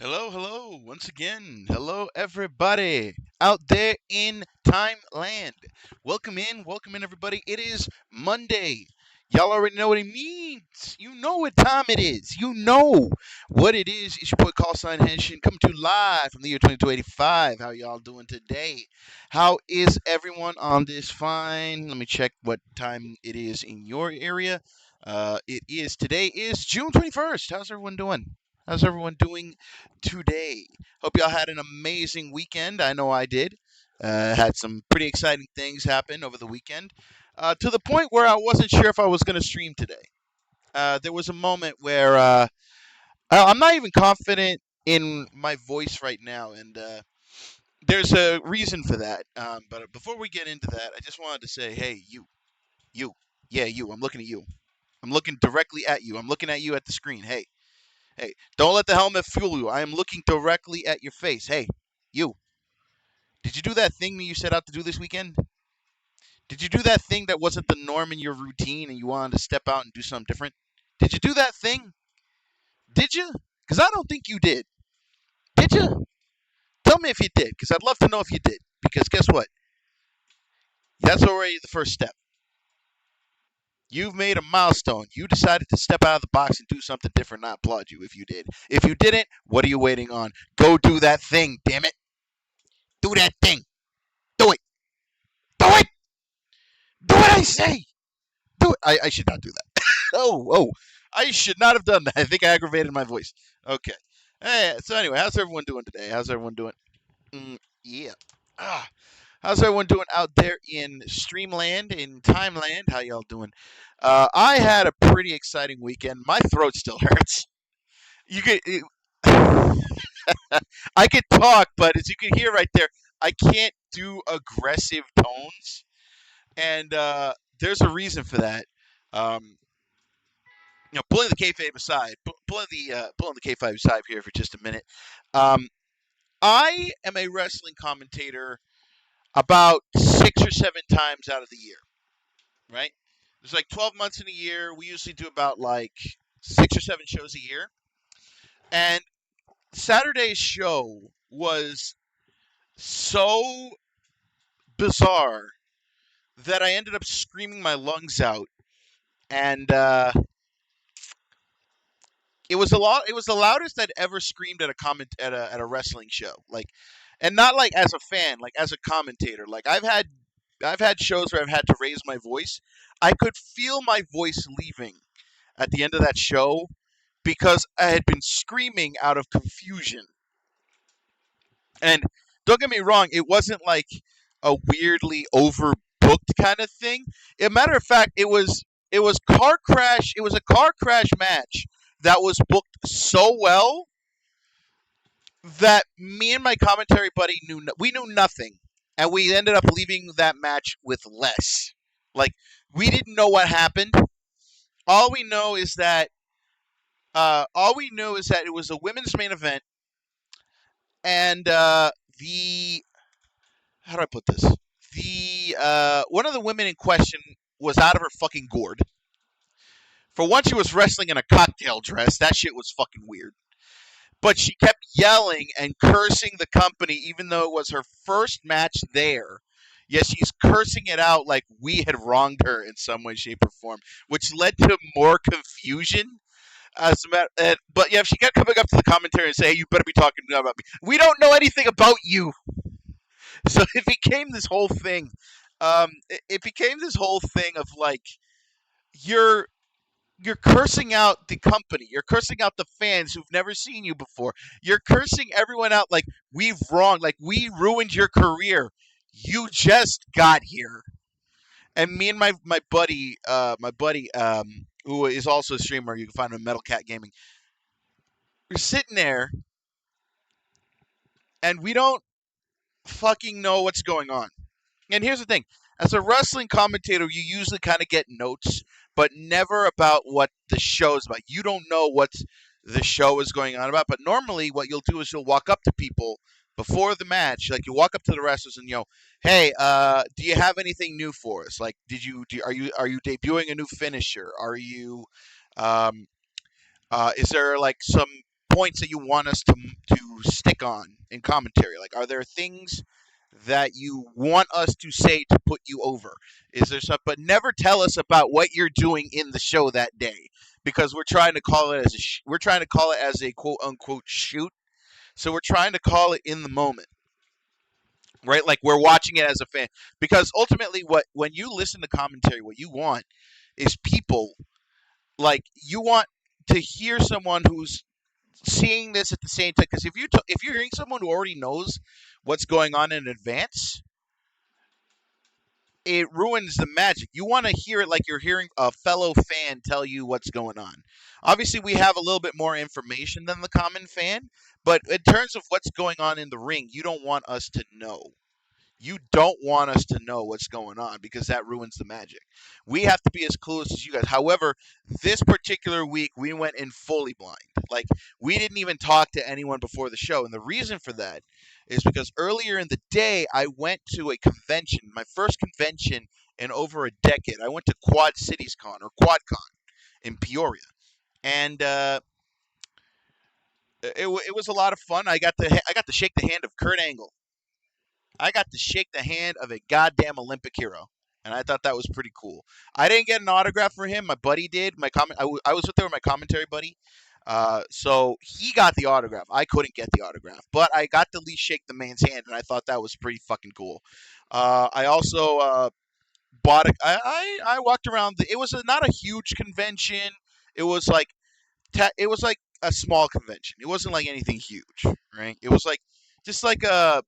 Hello, once again. Hello, everybody out there in Time Land. Welcome in, everybody. It is Monday. Y'all already know what it means. You know what time it is. You know what it is. It's your boy Call Sign Henshin coming to you live from the year 2285. How y'all doing today? How is everyone on this fine? Let me check what time it is in your area. Today is June 21st. How's everyone doing? How's everyone doing today? Hope y'all had an amazing weekend. I know I did. Had some pretty exciting things happen over the weekend, to the point where I wasn't sure if I was going to stream today. There was a moment where I'm not even confident in my voice right now, and there's a reason for that. But before we get into that, I just wanted to say, hey, you, yeah, you. I'm looking at you. I'm looking directly at you. I'm looking at you at the screen. Hey, don't let the helmet fool you. I am looking directly at your face. Hey, you. Did you do that thing that you set out to do this weekend? Did you do that thing that wasn't the norm in your routine and you wanted to step out and do something different? Did you do that thing? Did you? Because I don't think you did. Did you? Tell me if you did, because I'd love to know if you did. Because guess what? That's already the first step. You've made a milestone. You decided to step out of the box and do something different. I applaud you if you did. If you didn't, what are you waiting on? Go do that thing, damn it. Do that thing. Do it. Do it. Do what I say. Do it. I should not do that. Oh. I should not have done that. I think I aggravated my voice. Okay. Hey, so anyway, how's everyone doing today? How's everyone doing? Yeah. Ah, how's everyone doing out there in Streamland, in Timeland? How y'all doing? I had a pretty exciting weekend. My throat still hurts. You could, I could talk, but as you can hear right there, I can't do aggressive tones, and there's a reason for that. Um, pulling the kayfabe aside, pulling the kayfabe aside here for just a minute. Um, I am a wrestling commentator about 6 or 7 times out of the year. Right? There's like 12 months in a year. We usually do about like 6 or 7 shows a year. And Saturday's show was so bizarre that I ended up screaming my lungs out, and it was a lot. It was the loudest I'd ever screamed at a comment at a wrestling show. Like, and not like as a fan, like as a commentator. Like I've had shows where I've had to raise my voice. I could feel my voice leaving at the end of that show because I had been screaming out of confusion. And don't get me wrong, it wasn't like a weirdly overbooked kind of thing. As a matter of fact, it was car crash. It was a car crash match that was booked so well that me and my commentary buddy we knew nothing, and we ended up leaving that match with less. Like, we didn't know what happened. All we know is that it was a women's main event, and the how do I put this? The one of the women in question was out of her fucking gourd. For once, she was wrestling in a cocktail dress. That shit was fucking weird. But she kept yelling and cursing the company, even though it was her first match there. Yes, she's cursing it out like we had wronged her in some way, shape, or form, which led to more confusion. But yeah, she kept coming up to the commentary and saying, "Hey, you better be talking about me. We don't know anything about you." So it became this whole thing. It became this whole thing of like you're you're cursing out the company. You're cursing out the fans who've never seen you before. You're cursing everyone out like we've wronged, like we ruined your career. You just got here. And me and my buddy, who is also a streamer, you can find him at Metal Cat Gaming. We're sitting there, and we don't fucking know what's going on. And here's the thing: as a wrestling commentator, you usually kind of get notes, but never about what the show is about. You don't know what the show is going on about. But normally, what you'll do is you'll walk up to people before the match, like you walk up to the wrestlers and hey, do you have anything new for us? Like, are you debuting a new finisher? Are you, is there like some points that you want us to stick on in commentary? Like, are there things that you want us to say to put you over? Is there something? But never tell us about what you're doing in the show that day, because we're trying to call it as we're trying to call it as a quote unquote shoot. So we're trying to call it in the moment, right? Like we're watching it as a fan, because ultimately, what when you listen to commentary, what you want is people, like, you want to hear someone who's seeing this at the same time. Because if you're hearing someone who already knows what's going on in advance, it ruins the magic. You want to hear it like you're hearing a fellow fan tell you what's going on. Obviously, we have a little bit more information than the common fan, but in terms of what's going on in the ring, you don't want us to know. You don't want us to know what's going on, because that ruins the magic. We have to be as clueless as you guys. However, this particular week, we went in fully blind. Like, we didn't even talk to anyone before the show. And the reason for that is because earlier in the day, I went to a convention, my first convention in over a decade. I went to Quad Cities Con, or QuadCon, in Peoria. And it was a lot of fun. I got to shake the hand of Kurt Angle. I got to shake the hand of a goddamn Olympic hero, and I thought that was pretty cool. I didn't get an autograph for him. My buddy did. I was with there with my commentary buddy, so he got the autograph. I couldn't get the autograph, but I got to at least shake the man's hand, and I thought that was pretty fucking cool. I also bought a. I walked around. It was not a huge convention. It was like it was like a small convention. It wasn't like anything huge, right? It was like just like a.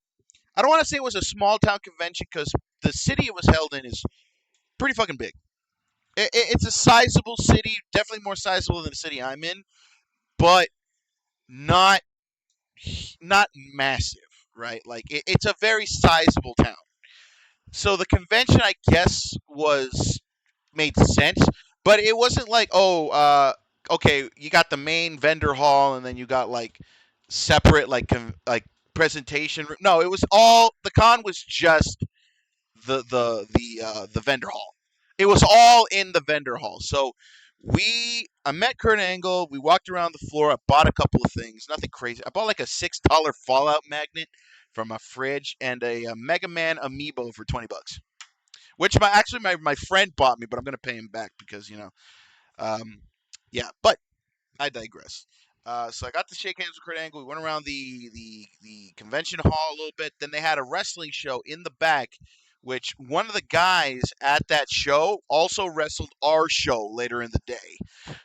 I don't want to say it was a small town convention, because the city it was held in is pretty fucking big. It's a sizable city, definitely more sizable than the city I'm in, but not not massive, right? Like it's a very sizable town. So the convention, I guess, was made sense, but it wasn't like, oh, okay, you got the main vendor hall, and then you got like separate like presentation. No, it was all the con was just the vendor hall. It was all in the vendor hall. So I met Kurt Angle. We walked around the floor. I bought a couple of things, nothing crazy. I bought like a $6 Fallout magnet from a fridge, and a Mega Man amiibo for $20, which my friend bought me, but I'm gonna pay him back because um, yeah. But I digress. So I got to shake hands with Kurt Angle. We went around the convention hall a little bit. Then they had a wrestling show in the back, which one of the guys at that show also wrestled our show later in the day.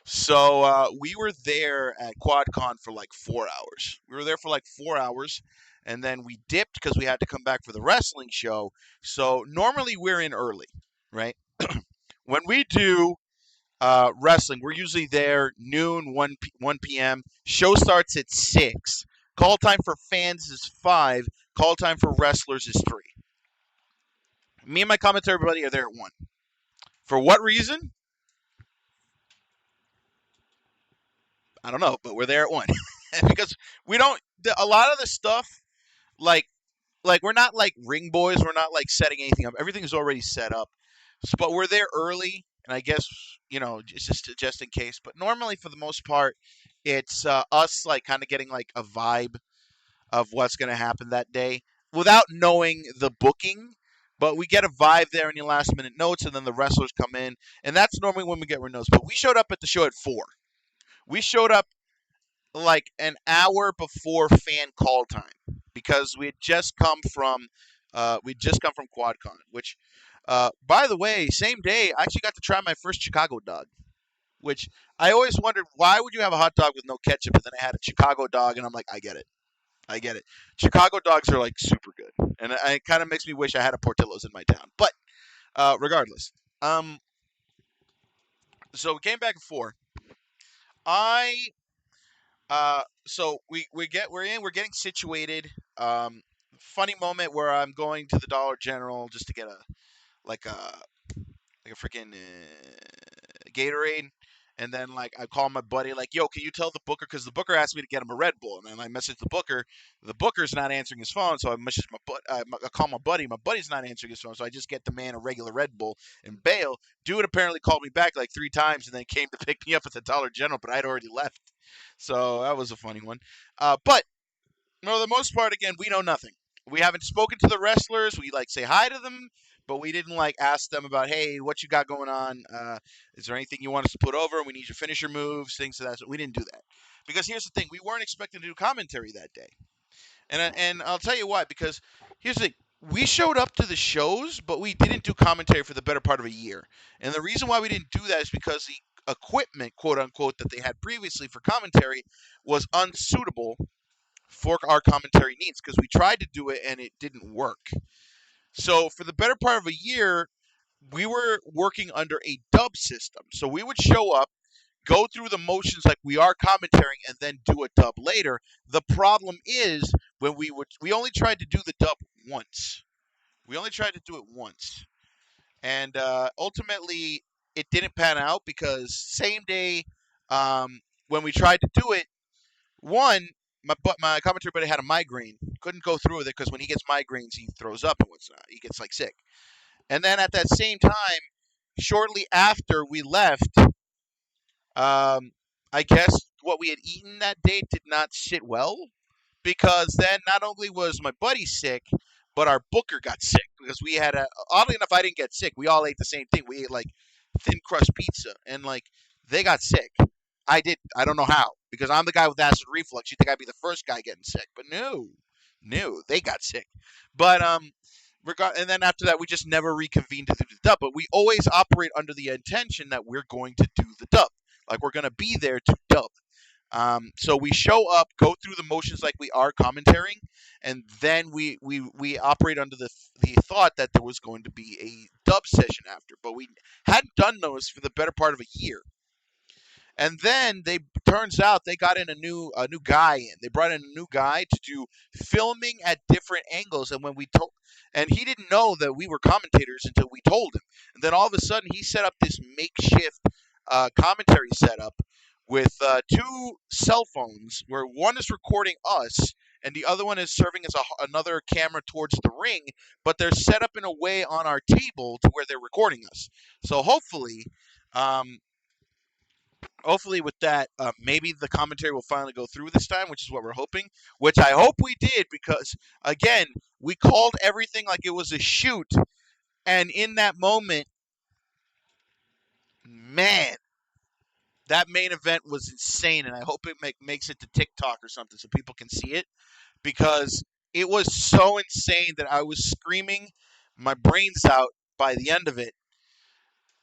So we were there at QuadCon for like 4 hours. We were there for like 4 hours, and then we dipped because we had to come back for the wrestling show. So normally we're in early, right? When we do wrestling, we're usually there noon, 1 p.m. Show starts at 6. Call time for fans is 5. Call time for wrestlers is 3. Me and my commentary buddy are there at 1. For what reason? I don't know, but we're there at 1. Because we don't, a lot of the stuff, like, we're not like ring boys. We're not like setting anything up. Everything's already set up. But we're there early, and I guess just in case. But normally, for the most part, it's us like kind of getting like a vibe of what's going to happen that day without knowing the booking. But we get a vibe there in your last minute notes, and then the wrestlers come in, and that's normally when we get our notes. But we showed up at the show at 4. We showed up like an hour before fan call time, because we'd just come from QuadCon, which by the way, same day I actually got to try my first Chicago dog, which I always wondered, why would you have a hot dog with no ketchup? And then I had a Chicago dog, and I'm like, I get it. I get it. Chicago dogs are like super good, and it kind of makes me wish I had a Portillo's in my town. But regardless, um, so we came back at 4. I so we're getting situated. Funny moment where I'm going to the Dollar General just to get a like a freaking Gatorade, And then like I call my buddy like, yo, can you tell the booker, because the booker asked me to get him a Red Bull, and then I message the booker. The booker's not answering his phone, so I message I call my buddy. My buddy's not answering his phone, so I just get the man a regular Red Bull and bail. Dude apparently called me back like 3 times and then came to pick me up at the Dollar General, but I'd already left. So that was a funny one. But for the most part, again, we know nothing. We haven't spoken to the wrestlers. We like say hi to them, but we didn't like ask them about, hey, what you got going on? Is there anything you want us to put over? We need your finisher moves, things of that. We didn't do that because here's the thing: we weren't expecting to do commentary that day, and I'll tell you why. Because here's the thing: we showed up to the shows, but we didn't do commentary for the better part of a year. And the reason why we didn't do that is because the equipment, quote unquote, that they had previously for commentary was unsuitable for our commentary needs, because we tried to do it and it didn't work. So for the better part of a year, we were working under a dub system. So we would show up, go through the motions like we are commentating, and then do a dub later. The problem is when we only tried to do the dub once. We only tried to do it once, and ultimately it didn't pan out because same day, when we tried to do it, one, my commentary buddy had a migraine. Couldn't go through with it because when he gets migraines, he throws up and what's not. He gets like sick. And then at that same time, shortly after we left, I guess what we had eaten that day did not sit well, because then not only was my buddy sick, but our booker got sick because we had a. Oddly enough, I didn't get sick. We all ate the same thing. We ate like thin crust pizza, and like they got sick. I did. I don't know how, because I'm the guy with acid reflux. You think I'd be the first guy getting sick, but no, no, they got sick. But and then after that, we just never reconvened to do the dub. But we always operate under the intention that we're going to do the dub, like we're going to be there to dub. So we show up, go through the motions like we are commentating, and then we operate under the thought that there was going to be a dub session after, but we hadn't done those for the better part of a year. And then they turns out they got in a new guy in. They brought in a new guy to do filming at different angles. And when we told, and he didn't know that we were commentators until we told him. And then all of a sudden he set up this makeshift commentary setup with two cell phones, where one is recording us and the other one is serving as another camera towards the ring. But they're set up in a way on our table to where they're recording us. So um, hopefully with that, maybe the commentary will finally go through this time, which is what we're hoping, which I hope we did, because again, we called everything like it was a shoot, and in that moment, man, that main event was insane, and I hope it makes it to TikTok or something so people can see it, because it was so insane that I was screaming my brains out by the end of it.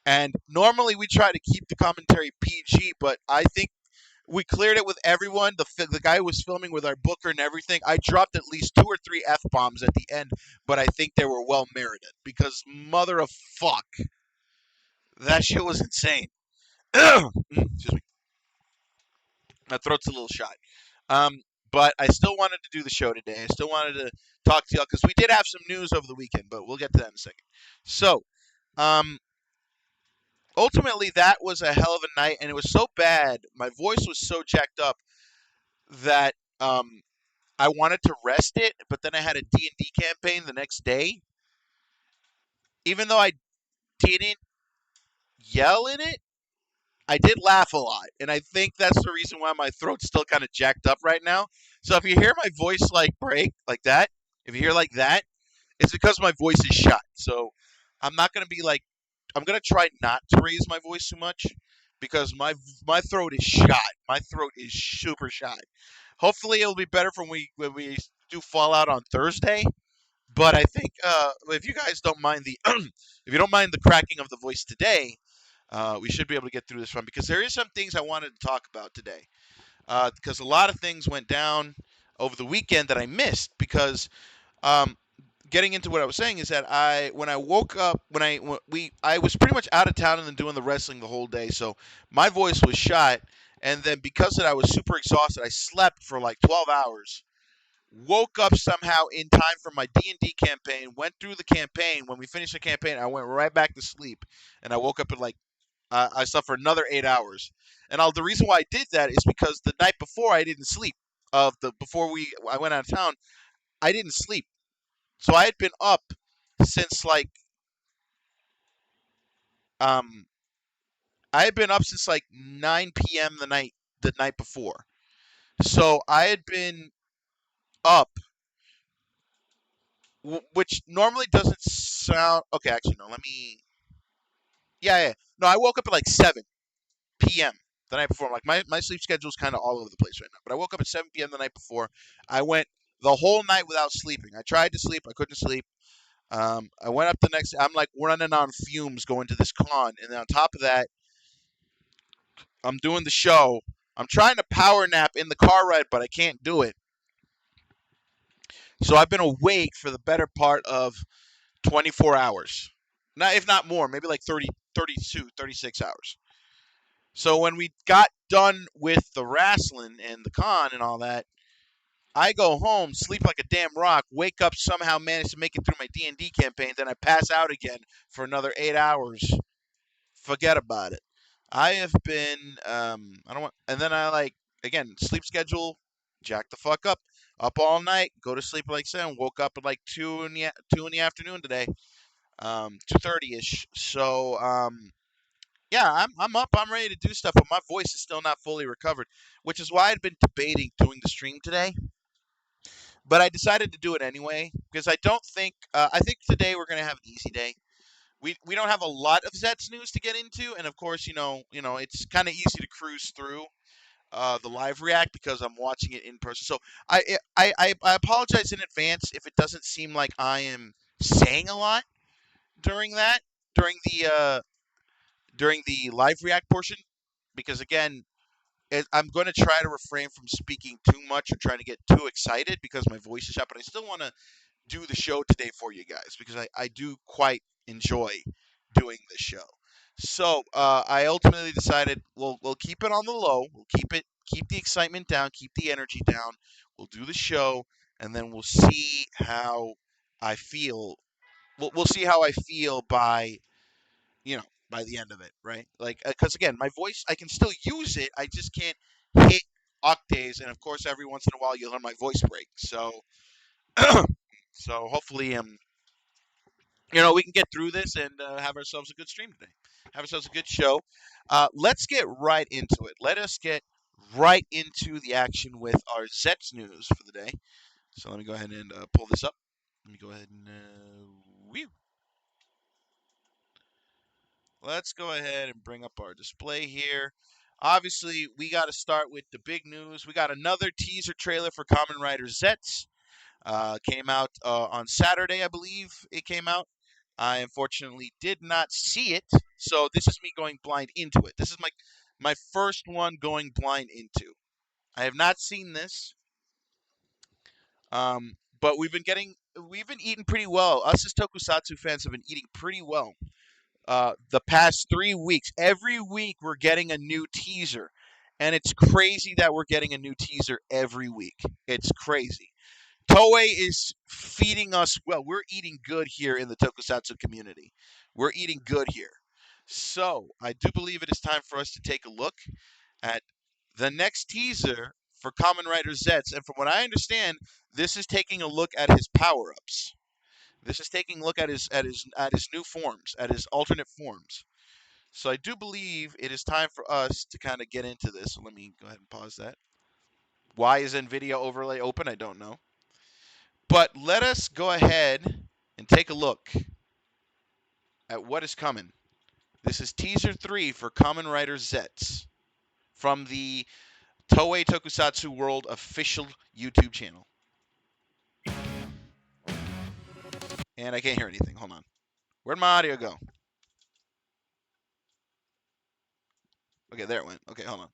And normally we try to keep the commentary PG, but I think we cleared it with everyone. The guy who was filming with our booker and everything. I dropped at least 2 or 3 f bombs at the end, but I think they were well merited, because mother of fuck, that shit was insane. Excuse me, my throat's a little shot. Um, but I still wanted to do the show today. I still wanted to talk to y'all because we did have some news over the weekend, but we'll get to that in a second. So, um, ultimately, that was a hell of a night, and it was so bad. My voice was so jacked up that I wanted to rest it, but then I had a D&D campaign the next day. Even though I didn't yell in it, I did laugh a lot, and I think that's the reason why my throat's still kind of jacked up right now. So if you hear my voice like break like that, if you hear like that, it's because my voice is shot. So I'm not gonna be like, I'm gonna try not to raise my voice too much, because my throat is shot. My throat is super shot. Hopefully it'll be better from when we do Fallout on Thursday. But I think if you guys don't mind the if you don't mind the cracking of the voice today, we should be able to get through this one, because there is some things I wanted to talk about today. Because a lot of things went down over the weekend that I missed. Because um, getting into what I was saying is that when I woke up, I was pretty much out of town and then doing the wrestling the whole day, so my voice was shot. And then because of that, I was super exhausted. I slept for like 12 hours. Woke up somehow in time for my D&D campaign, went through the campaign. When we finished the campaign, I went right back to sleep, and I woke up at like I slept for another 8 hours. And the reason why I did that is because the night before I didn't sleep. Before I went out of town, I didn't sleep. So I had been up since like um I had been up since like 9 p.m. the night before. So I had been up, which normally doesn't sound okay. Actually, no. Let me. Yeah, yeah. No, I woke up at like 7 p.m. the night before. Like my sleep schedule is kind of all over the place right now. But I woke up at 7 p.m. the night before. I went the whole night without sleeping. I tried to sleep. I couldn't sleep. I went up the next. I'm like running on fumes going to this con, and then on top of that, I'm doing the show. I'm trying to power nap in the car ride, but I can't do it. So I've been awake for the better part of 24 hours. Not if not more, maybe like 30, 32, 36 hours. So when we got done with the wrestling and the con and all that, I go home, sleep like a damn rock, wake up, somehow manage to make it through my D&D campaign, then I pass out again for another 8 hours. Forget about it. I have been, I don't want, and then I like, again, sleep schedule, jack the fuck up all night, go to sleep at like 7, woke up at like 2 in the afternoon today, 2:30 ish. So, yeah, I'm up, I'm ready to do stuff, but my voice is still not fully recovered, which is why I'd been debating doing the stream today. But I decided to do it anyway because I don't think I think today we're gonna have an easy day. We don't have a lot of ZETZ news to get into, and of course, it's kind of easy to cruise through the live react because I'm watching it in person. So I apologize in advance if it doesn't seem like I am saying a lot during that during the uh, during the live react portion because again. I'm going to try to refrain from speaking too much or trying to get too excited because my voice is shot, but I still want to do the show today for you guys because I do quite enjoy doing this show. So I ultimately decided we'll keep it on the low. We'll keep the excitement down, keep the energy down. We'll do the show, and then we'll see how I feel. We'll see how I feel by the end of it, right? Like because again, my voice I can still use it. I just can't hit octaves, and of course, every once in a while you'll hear my voice break. So so hopefully we can get through this and have ourselves a good stream today. Have ourselves a good show. Let's get right into it. Let us get right into the action with our ZETZ news for the day. So let me go ahead and pull this up. Let me go ahead and whew. Let's go ahead and bring up our display here. Obviously, we got to start with the big news. We got another teaser trailer for Kamen Rider ZETZ. Came out on Saturday, I believe it came out. I unfortunately did not see it, so this is me going blind into it. This is my first one going blind into. I have not seen this, but we've been eating pretty well. Us as Tokusatsu fans have been eating pretty well. The past 3 weeks, every week we're getting a new teaser, and it's crazy that we're getting a new teaser every week. It's crazy. Toei is feeding us well. We're eating good here in the Tokusatsu community. We're eating good here. So, I do believe it is time for us to take a look at the next teaser for Kamen Rider ZETZ. And from what I understand, this is taking a look at his power-ups. This is taking a look at his new forms, at his alternate forms. So I do believe it is time for us to kind of get into this. So let me go ahead and pause that. Why is NVIDIA overlay open? I don't know. But let us go ahead and take a look at what is coming. This is teaser 3 for Kamen Rider ZETZ from the Toei Tokusatsu World official YouTube channel. And I can't hear anything. Hold on. Where'd my audio go? Okay, there it went. Okay, hold on.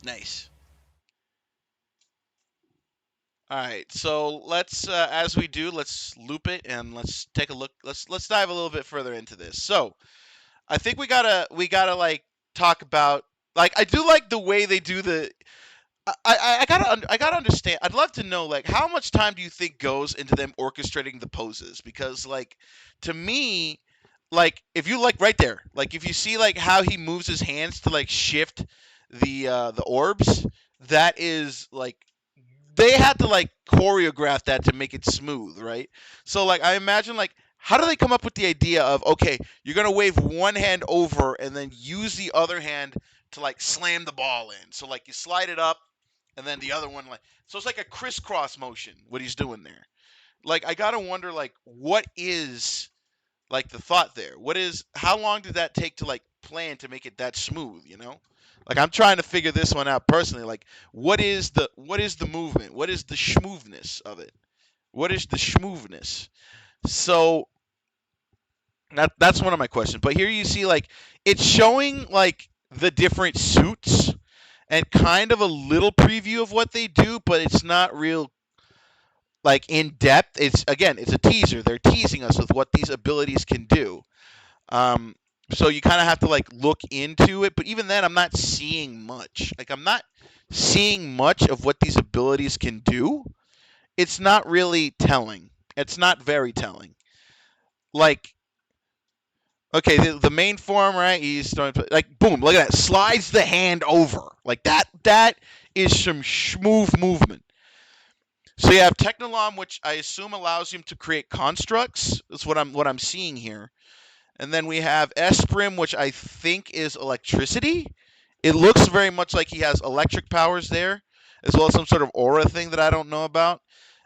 Nice. All right, so let's, as we do, let's loop it and let's take a look. Let's dive a little bit further into this. So I think we gotta like talk about, like, I do like the way they do the. I gotta understand. I'd love to know, like, how much time do you think goes into them orchestrating the poses? Because, like, to me, like, if you, like, right there, like, if you see, like, how he moves his hands to, like, shift the orbs, that is like, they had to, like, choreograph that to make it smooth, right? So, like, I imagine, like, how do they come up with the idea of, okay, you're gonna wave one hand over and then use the other hand to, like, slam the ball in? So, like, you slide it up and then the other one, like, so it's like a crisscross motion what he's doing there. Like, I gotta wonder, like, what is, like, the thought there? What is, how long did that take to, like, plan to make it that smooth, you know? Like, I'm trying to figure this one out personally. Like, what is the movement? What is the schmoothness of it? What is the schmoothness? So that's one of my questions. But here you see, like, it's showing, like, the different suits and kind of a little preview of what they do, but it's not real, like, in depth. It's, again, it's a teaser. They're teasing us with what these abilities can do. Um, so you kind of have to, like, look into it. But even then, I'm not seeing much. Like, I'm not seeing much of what these abilities can do. It's not really telling. It's not very telling. Like, okay, the main form, right? He's starting to, like, boom, look at that. Slides the hand over. Like, that is some smooth movement. So you have Technolom, which I assume allows him to create constructs. That's what I'm seeing here. And then we have Esprim, which I think is electricity. It looks very much like he has electric powers there, as well as some sort of aura thing that I don't know about.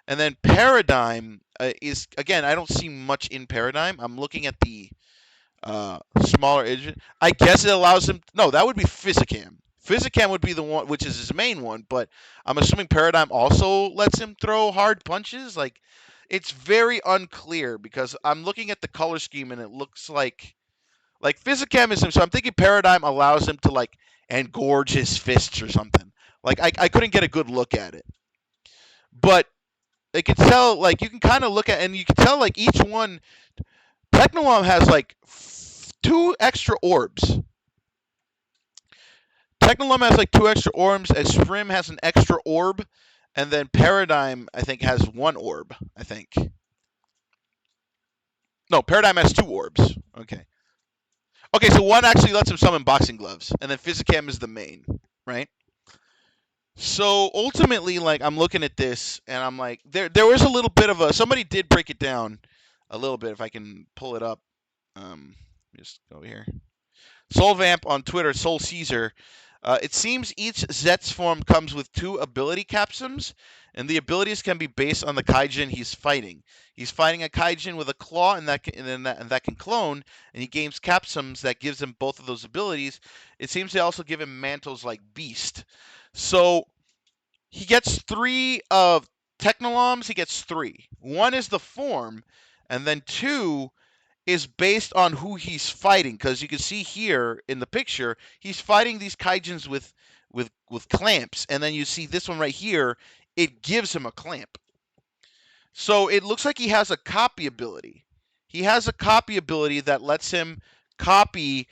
And then Paradigm is, again, I don't see much in Paradigm. I'm looking at the smaller engine. I guess it allows him. No, that would be Physicam. Physicam would be the one, which is his main one. But I'm assuming Paradigm also lets him throw hard punches. Like, it's very unclear because I'm looking at the color scheme and it looks like Physicam is him. So I'm thinking Paradigm allows him to, like, engorge his fists or something. Like, I couldn't get a good look at it, but I could tell, like, you can kind of look at, and you can tell, like, each one. Technolom has, like, two extra orbs. Technolum has, like, two extra orbs. Esprim has an extra orb, and then Paradigm, I think, has one orb. I think. No, Paradigm has two orbs. Okay. Okay, so one actually lets him summon boxing gloves, and then Physicam is the main, right? So ultimately, like, I'm looking at this, and I'm like, there was a little bit of a, somebody did break it down a little bit. If I can pull it up, just go here. Solvamp on Twitter, Soul Caesar. It seems each ZEZTZ form comes with two ability capsums, and the abilities can be based on the Kaijin he's fighting. He's fighting a Kaijin with a claw, and that can clone, and he gains capsums that gives him both of those abilities. It seems they also give him mantles like Beast. So he gets three of Technoloms. He gets three. One is the form, and then two is based on who he's fighting, because you can see here in the picture he's fighting these kaijins with clamps, and then you see this one right here, it gives him a clamp. So it looks like he has a copy ability. He has a copy ability that lets him copy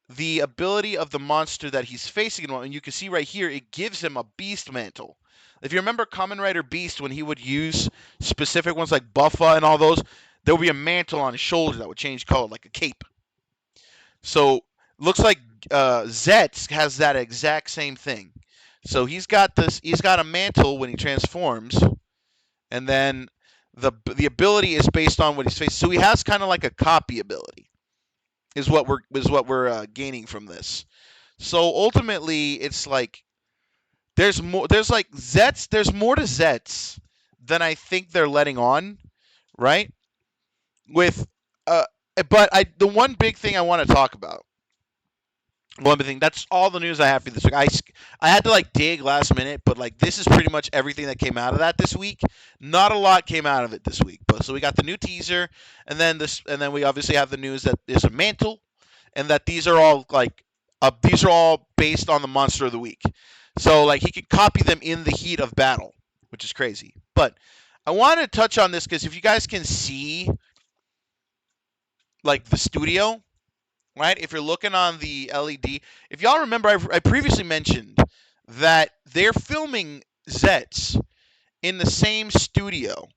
the ability of the monster that he's facing, and you can see right here it gives him a beast mantle. If you remember Kamen Rider Beast, when he would use specific ones like Buffa and all those, there would be a mantle on his shoulder that would change color, like a cape. So looks like ZEZTZ has that exact same thing. So he's got a mantle when he transforms, and then the ability is based on what he's facing. So he has kind of like a copy ability, is what we're gaining from this. So ultimately, it's like there's more. There's like ZEZTZ. There's more to ZEZTZ than I think they're letting on, right? With but the one big thing I want to talk about. One big thing. That's all the news I have for this week. I had to, like, dig last minute, but, like, this is pretty much everything that came out of that this week. Not a lot came out of it this week, but so we got the new teaser, and then we obviously have the news that there's a mantle, and that these are all based on the monster of the week. So like he can copy them in the heat of battle, which is crazy. But I want to touch on this because if you guys can see like the studio, right? If you're looking on the LED, if y'all remember, I previously mentioned that they're filming ZEZTZ in the same studio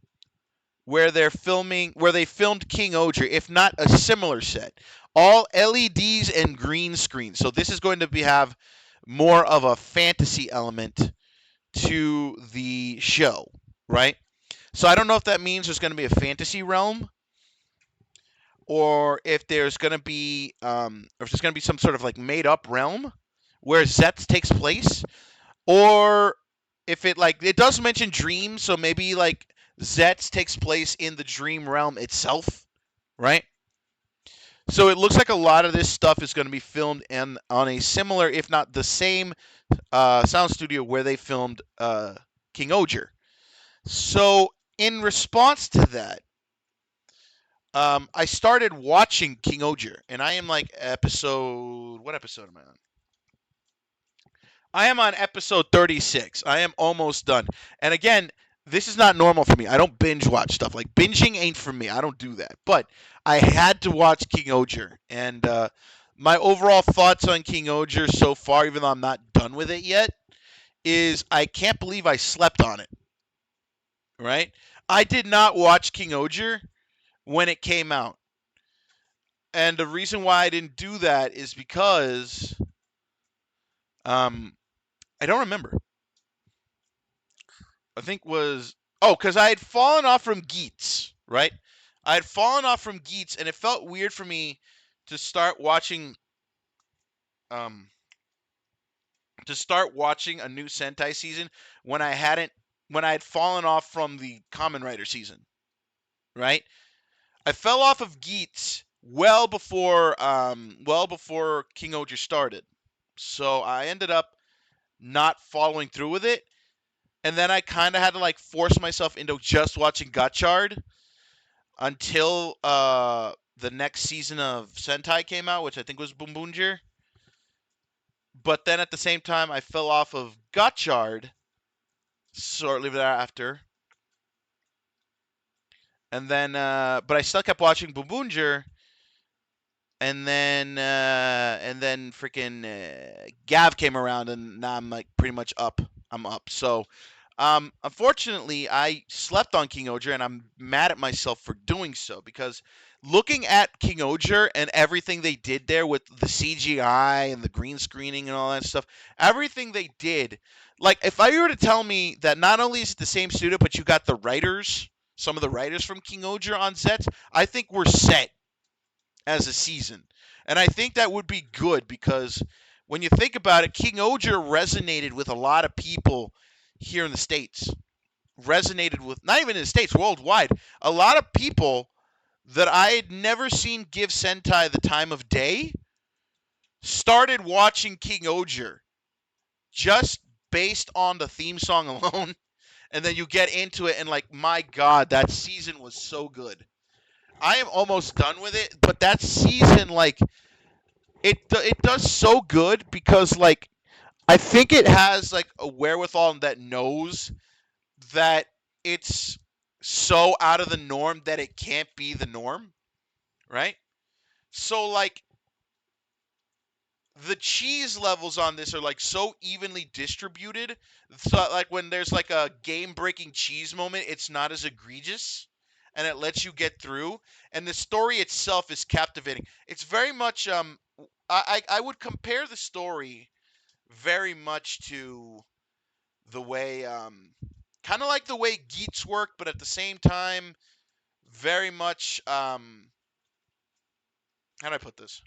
where they filmed King Oger, if not a similar set. All LEDs and green screen. So this is going to have more of a fantasy element to the show, right? So I don't know if that means there's going to be a fantasy realm, or if there's going to be, or if there's going to be some sort of like made up realm where ZEZTZ takes place, or if it does mention dreams, so maybe like ZEZTZ takes place in the dream realm itself, right? So it looks like a lot of this stuff is going to be filmed on a similar, if not the same, sound studio where they filmed King Oger. So in response to that, I started watching King Oger, and I am like episode. What episode am I on? I am on episode 36. I am almost done. And again, this is not normal for me. I don't binge watch stuff. Like binging ain't for me. I don't do that. But I had to watch King Oger, and my overall thoughts on King Oger so far, even though I'm not done with it yet, is I can't believe I slept on it. Right? I did not watch King Oger when it came out. And the reason why I didn't do that is because I don't remember. I think was because I had fallen off from Geets, right? I had fallen off from Geets, and it felt weird for me to start watching um a new Sentai season when I had fallen off from the Kamen Rider season, right? I fell off of Geets well before King Oger started. So I ended up not following through with it. And then I kind of had to like force myself into just watching Gotchard until the next season of Sentai came out, which I think was Boom Boomjer. But then at the same time, I fell off of Gotchard shortly thereafter. And then, but I still kept watching Boom Boomjer. And then freaking Gav came around, and now I'm like pretty much up. I'm up. So unfortunately, I slept on King Oger, and I'm mad at myself for doing so because looking at King Oger and everything they did there with the CGI and the green screening and all that stuff, everything they did, like if I were to tell me that not only is it the same studio, but you got the writers, some of the writers from King Oger on sets, I think we're set as a season. And I think that would be good because when you think about it, King Oger resonated with a lot of people here in the States. Resonated with, not even in the States, worldwide. A lot of people that I had never seen give Sentai the time of day started watching King Oger just based on the theme song alone. And then you get into it, and like, my God, that season was so good. I am almost done with it, but that season, like, it does so good because like I think it has like a wherewithal that knows that it's so out of the norm that it can't be the norm, right? So like the cheese levels on this are like so evenly distributed, so like when there's like a game breaking cheese moment, it's not as egregious, and it lets you get through, and the story itself is captivating. It's very much I would compare the story very much to the way kind of like the way Geets work, but at the same time very much how do I put this?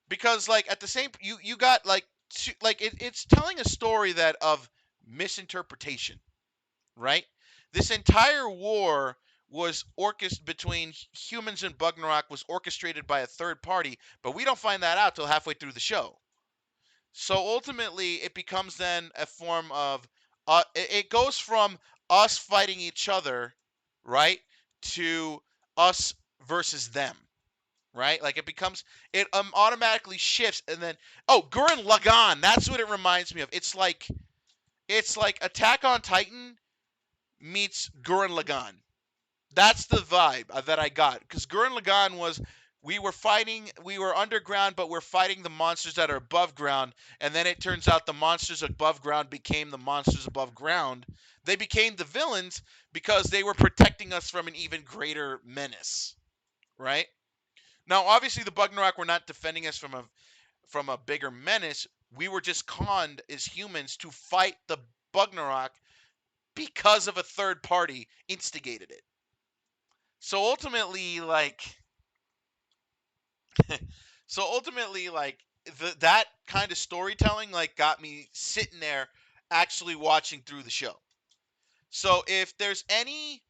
Because like at the same you got like it's telling a story that of misinterpretation, right? This entire war was between humans and Bugnarok was orchestrated by a third party, but we don't find that out till halfway through the show. So ultimately, it becomes then a form of it goes from us fighting each other, right, to us versus them, right? Like it automatically shifts, and then Gurren Lagann. That's what it reminds me of. It's like Attack on Titan meets Gurren Lagann. That's the vibe that I got, because Gurren Lagann was we were underground, but we're fighting the monsters that are above ground, and then it turns out the monsters above ground became the monsters above ground. They became the villains because they were protecting us from an even greater menace, right? Now, obviously, the Bugnarok were not defending us from a bigger menace. We were just conned as humans to fight the Bugnarok because of a third party instigated it. So ultimately, like that kind of storytelling like got me sitting there actually watching through the show. So if there's any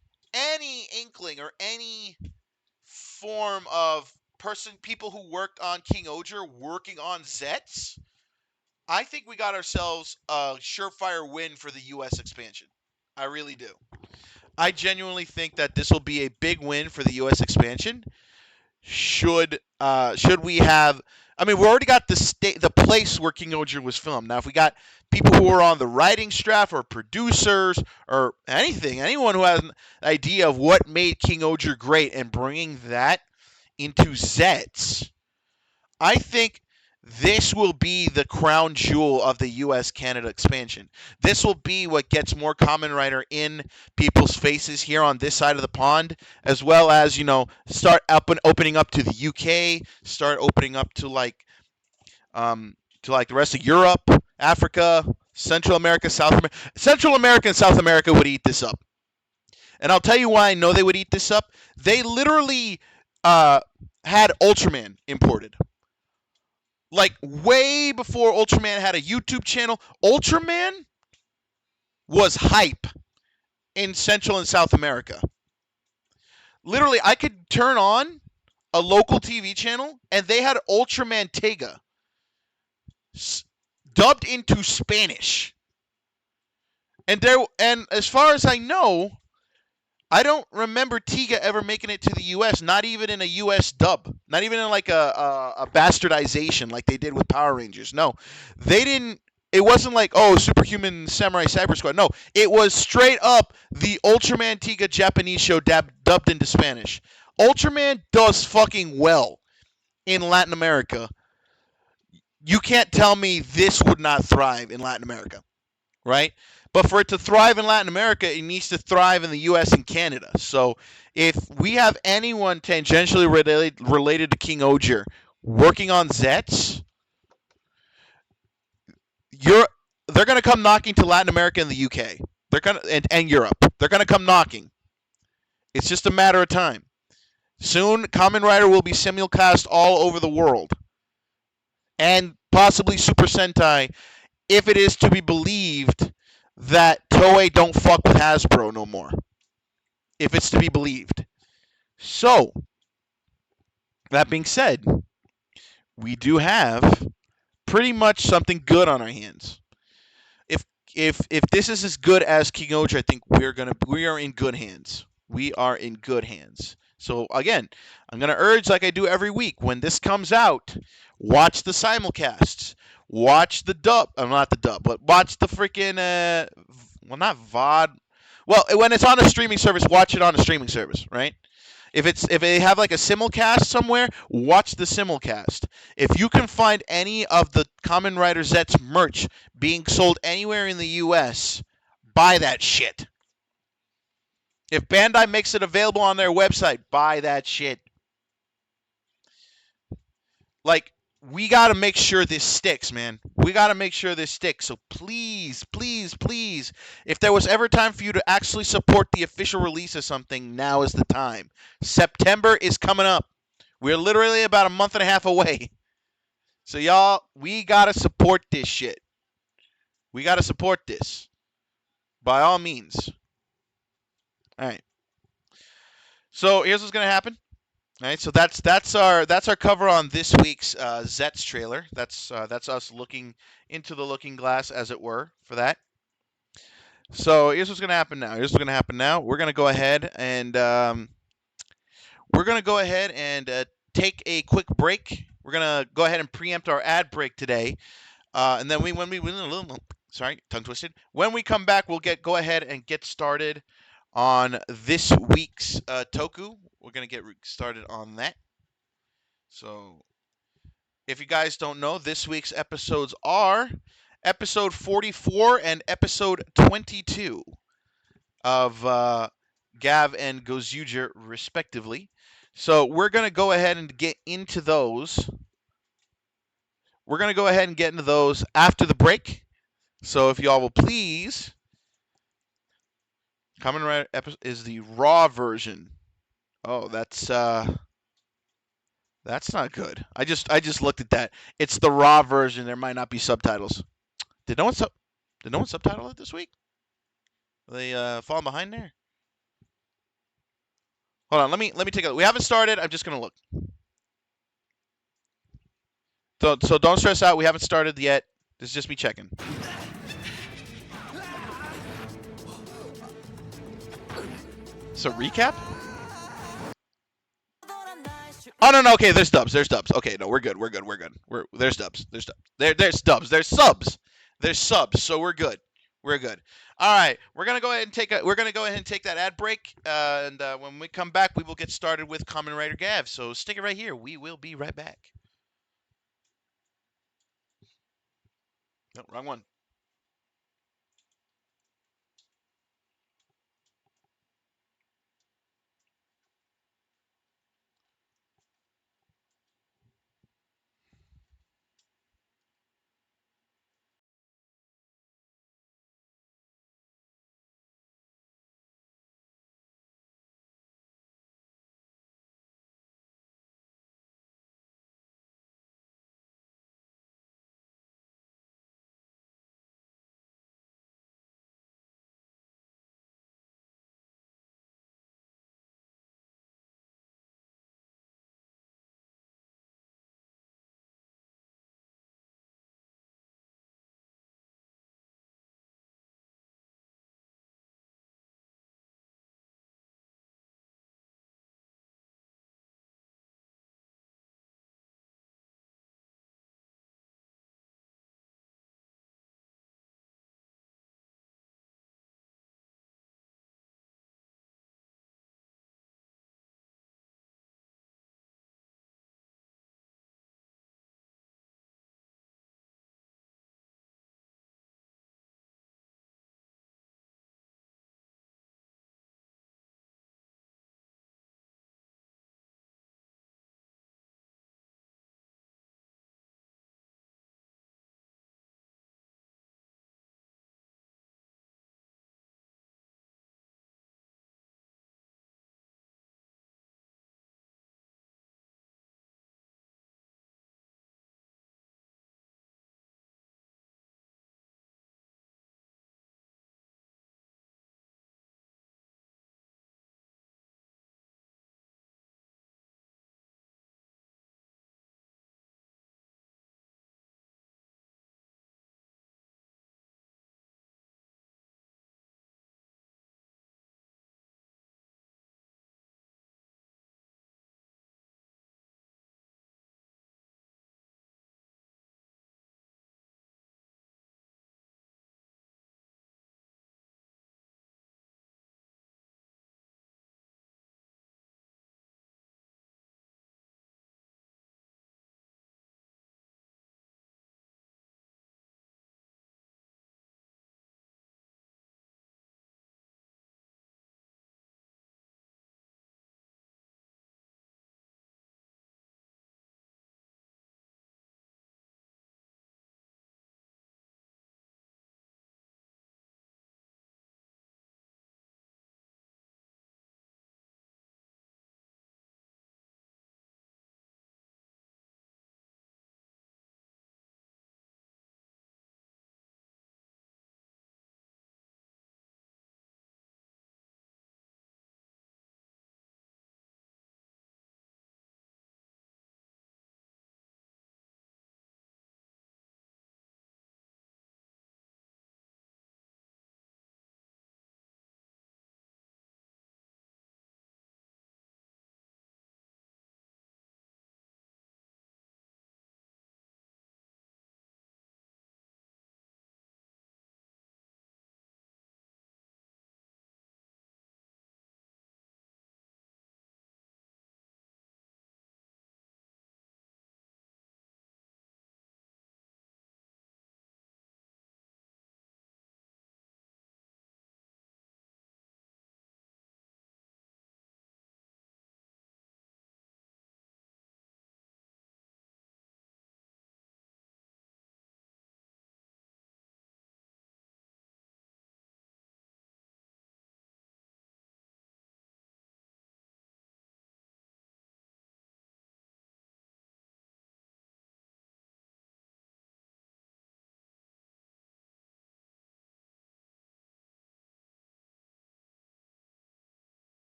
inkling or any form of people who worked on King Oger working on ZETZ, I think we got ourselves a surefire win for the US expansion. I really do. I genuinely think that this will be a big win for the US expansion. Should we have? I mean, we already got the place where King Oger was filmed. Now, if we got people who are on the writing staff or producers or anyone who has an idea of what made King Oger great and bringing that into ZETZ, I think this will be the crown jewel of the U.S. Canada expansion. This will be what gets more Kamen Rider in people's faces here on this side of the pond, as well as start opening up to the UK, start opening up to like the rest of Europe, Africa, Central America, South America. Central America and South America would eat this up, and I'll tell you why I know they would eat this up. They literally had Ultraman imported. Like way before Ultraman had a YouTube channel, Ultraman was hype in Central and South America. Literally, I could turn on a local TV channel and they had Ultraman Tega dubbed into Spanish. And as far as I know, I don't remember Tiga ever making it to the U.S., not even in a U.S. dub. Not even in like a bastardization like they did with Power Rangers. No, they didn't. It wasn't like, Superhuman Samurai Cyber Squad. No, it was straight up the Ultraman Tiga Japanese show dubbed into Spanish. Ultraman does fucking well in Latin America. You can't tell me this would not thrive in Latin America, right? But for it to thrive in Latin America, it needs to thrive in the U.S. and Canada. So if we have anyone tangentially related to King Oger working on ZETZ, they're going to come knocking to Latin America and the UK. They're gonna and Europe. They're going to come knocking. It's just a matter of time. Soon, Kamen Rider will be simulcast all over the world, and possibly Super Sentai, if it is to be believed that Toei don't fuck with Hasbro no more. If it's to be believed. So, that being said, we do have pretty much something good on our hands. If this is as good as King Oger, I think we are in good hands. We are in good hands. So again, I'm gonna urge, like I do every week, when this comes out, watch the simulcasts. Watch the dub. Not the dub, but watch the freaking not VOD. Well, when it's on a streaming service, watch it on a streaming service, right? If they have like a simulcast somewhere, watch the simulcast. If you can find any of the Kamen Rider ZETZ merch being sold anywhere in the US, buy that shit. If Bandai makes it available on their website, buy that shit. Like, we got to make sure this sticks, man. We got to make sure this sticks. So please, please, please, if there was ever time for you to actually support the official release of something, now is the time. September is coming up. We're literally about a month and a half away. So y'all, we got to support this shit. We got to support this. By all means. All right. So here's what's going to happen. All right, so that's our cover on this week's ZETZ trailer. That's us looking into the looking glass, as it were, for that. So here's what's gonna happen now. We're gonna go ahead and take a quick break. We're gonna go ahead and preempt our ad break today, and then sorry, tongue twisted. When we come back, we'll go ahead and get started on this week's Toku. We're gonna get started on that. So, if you guys don't know, this week's episodes are episode 44 and episode 22 of Gav and Gozuger, respectively. So we're going to go ahead and get into those. We're going to go ahead and get into those after the break. So if y'all will please, Kamen Rider is the raw version. Oh, that's not good. I just looked at that. It's the raw version. There might not be subtitles. Did no one subtitle it this week? Are they falling behind there? Hold on, let me take a look. We haven't started. I'm just gonna look. So don't stress out. We haven't started yet. This is just me checking. So recap? Oh no. Okay, there's dubs. Okay, no, we're good. There's dubs. There's dubs. There's subs. There's subs. So we're good. All right, we're gonna go ahead and take that ad break, and when we come back, we will get started with Kamen Rider Gav. So stick it right here. We will be right back. No, wrong one.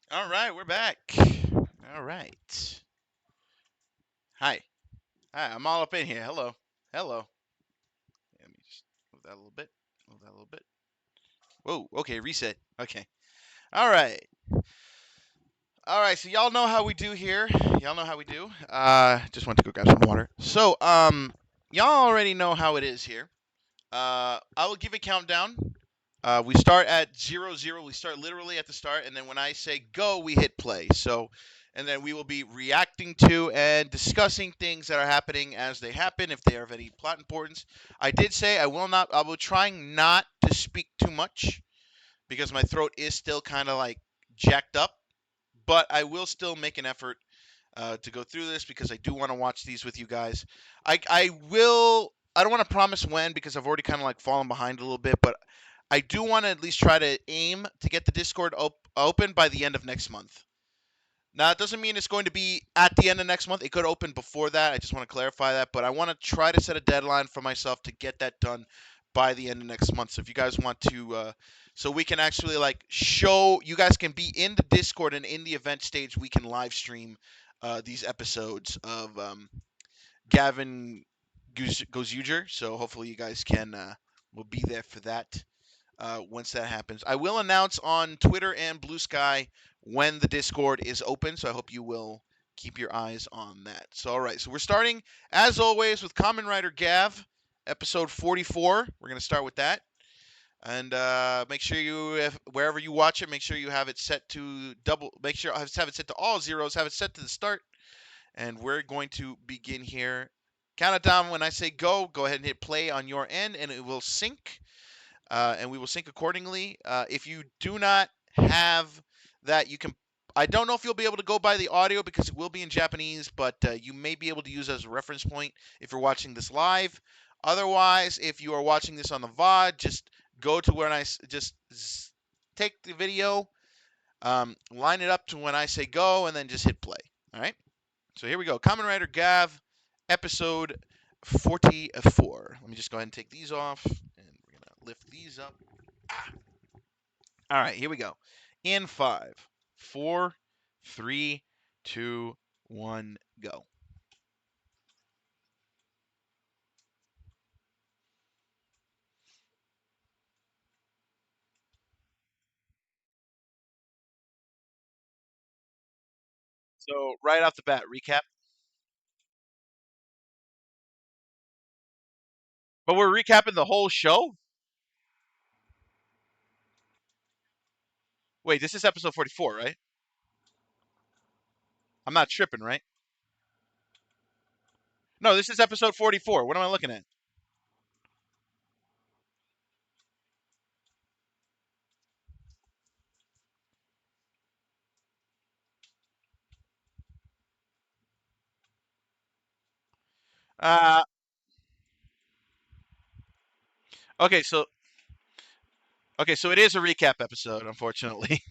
All right, we're back. All right. Hi. Hi, I'm all up in here. Hello. Hello. Let me just move that a little bit. Move that a little bit. Whoa, okay, reset. Okay. All right. All right, so y'all know how we do here. Y'all know how we do. Just went to go grab some water. So, y'all already know how it is here. I will give a countdown. We start at 0, 0. We start literally at the start, and then when I say go, we hit play. So, and then we will be reacting to and discussing things that are happening as they happen, if they are of any plot importance. I did say I will not. I will trying not to speak too much because my throat is still kind of like jacked up, but I will still make an effort to go through this because I do want to watch these with you guys. I will. I don't want to promise when because I've already kind of like fallen behind a little bit, but I do want to at least try to aim to get the Discord open by the end of next month. Now, it doesn't mean it's going to be at the end of next month. It could open before that. I just want to clarify that. But I want to try to set a deadline for myself to get that done by the end of next month. So if you guys want to, so we can actually like show, you guys can be in the Discord and in the event stage, we can live stream these episodes of Gavin Goes Uger. So hopefully you guys can, will be there for that once that happens. I will announce on Twitter and Blue Sky when the Discord is open, so I hope you will keep your eyes on that. So, all right, so we're starting, as always, with Common Rider Gav, episode 44. We're going to start with that. And make sure you, wherever you watch it, make sure you have it set to double, make sure have it set to all zeros, have it set to the start. And we're going to begin here. Count it down when I say go ahead and hit play on your end, and it will sync and we will sync accordingly. If you do not have that, you can. I don't know if you'll be able to go by the audio because it will be in Japanese, but you may be able to use it as a reference point if you're watching this live. Otherwise, if you are watching this on the VOD, just go to where I just take the video, line it up to when I say go, and then just hit play. All right. So here we go. Kamen Rider Gav, episode 44. Let me just go ahead and take these off, and we're gonna lift these up. All right, here we go. In 5, 4, 3, 2, 1, go. So right off the bat, recap. But we're recapping the whole show. Wait, this is episode 44, right? I'm not tripping, right? No, this is episode 44. What am I looking at? Uh, okay, so so it is a recap episode, unfortunately.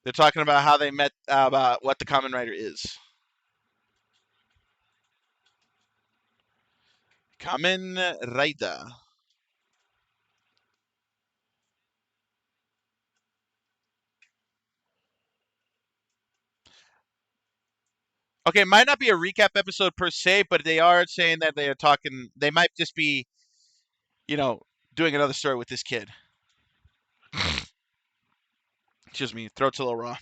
They're talking about how they met, about what the Common Rider is. Kamen Rider. Okay, it might not be a recap episode per se, but they are saying that they are talking. They might just be, you know, doing another story with this kid. Excuse me, throat's a little raw.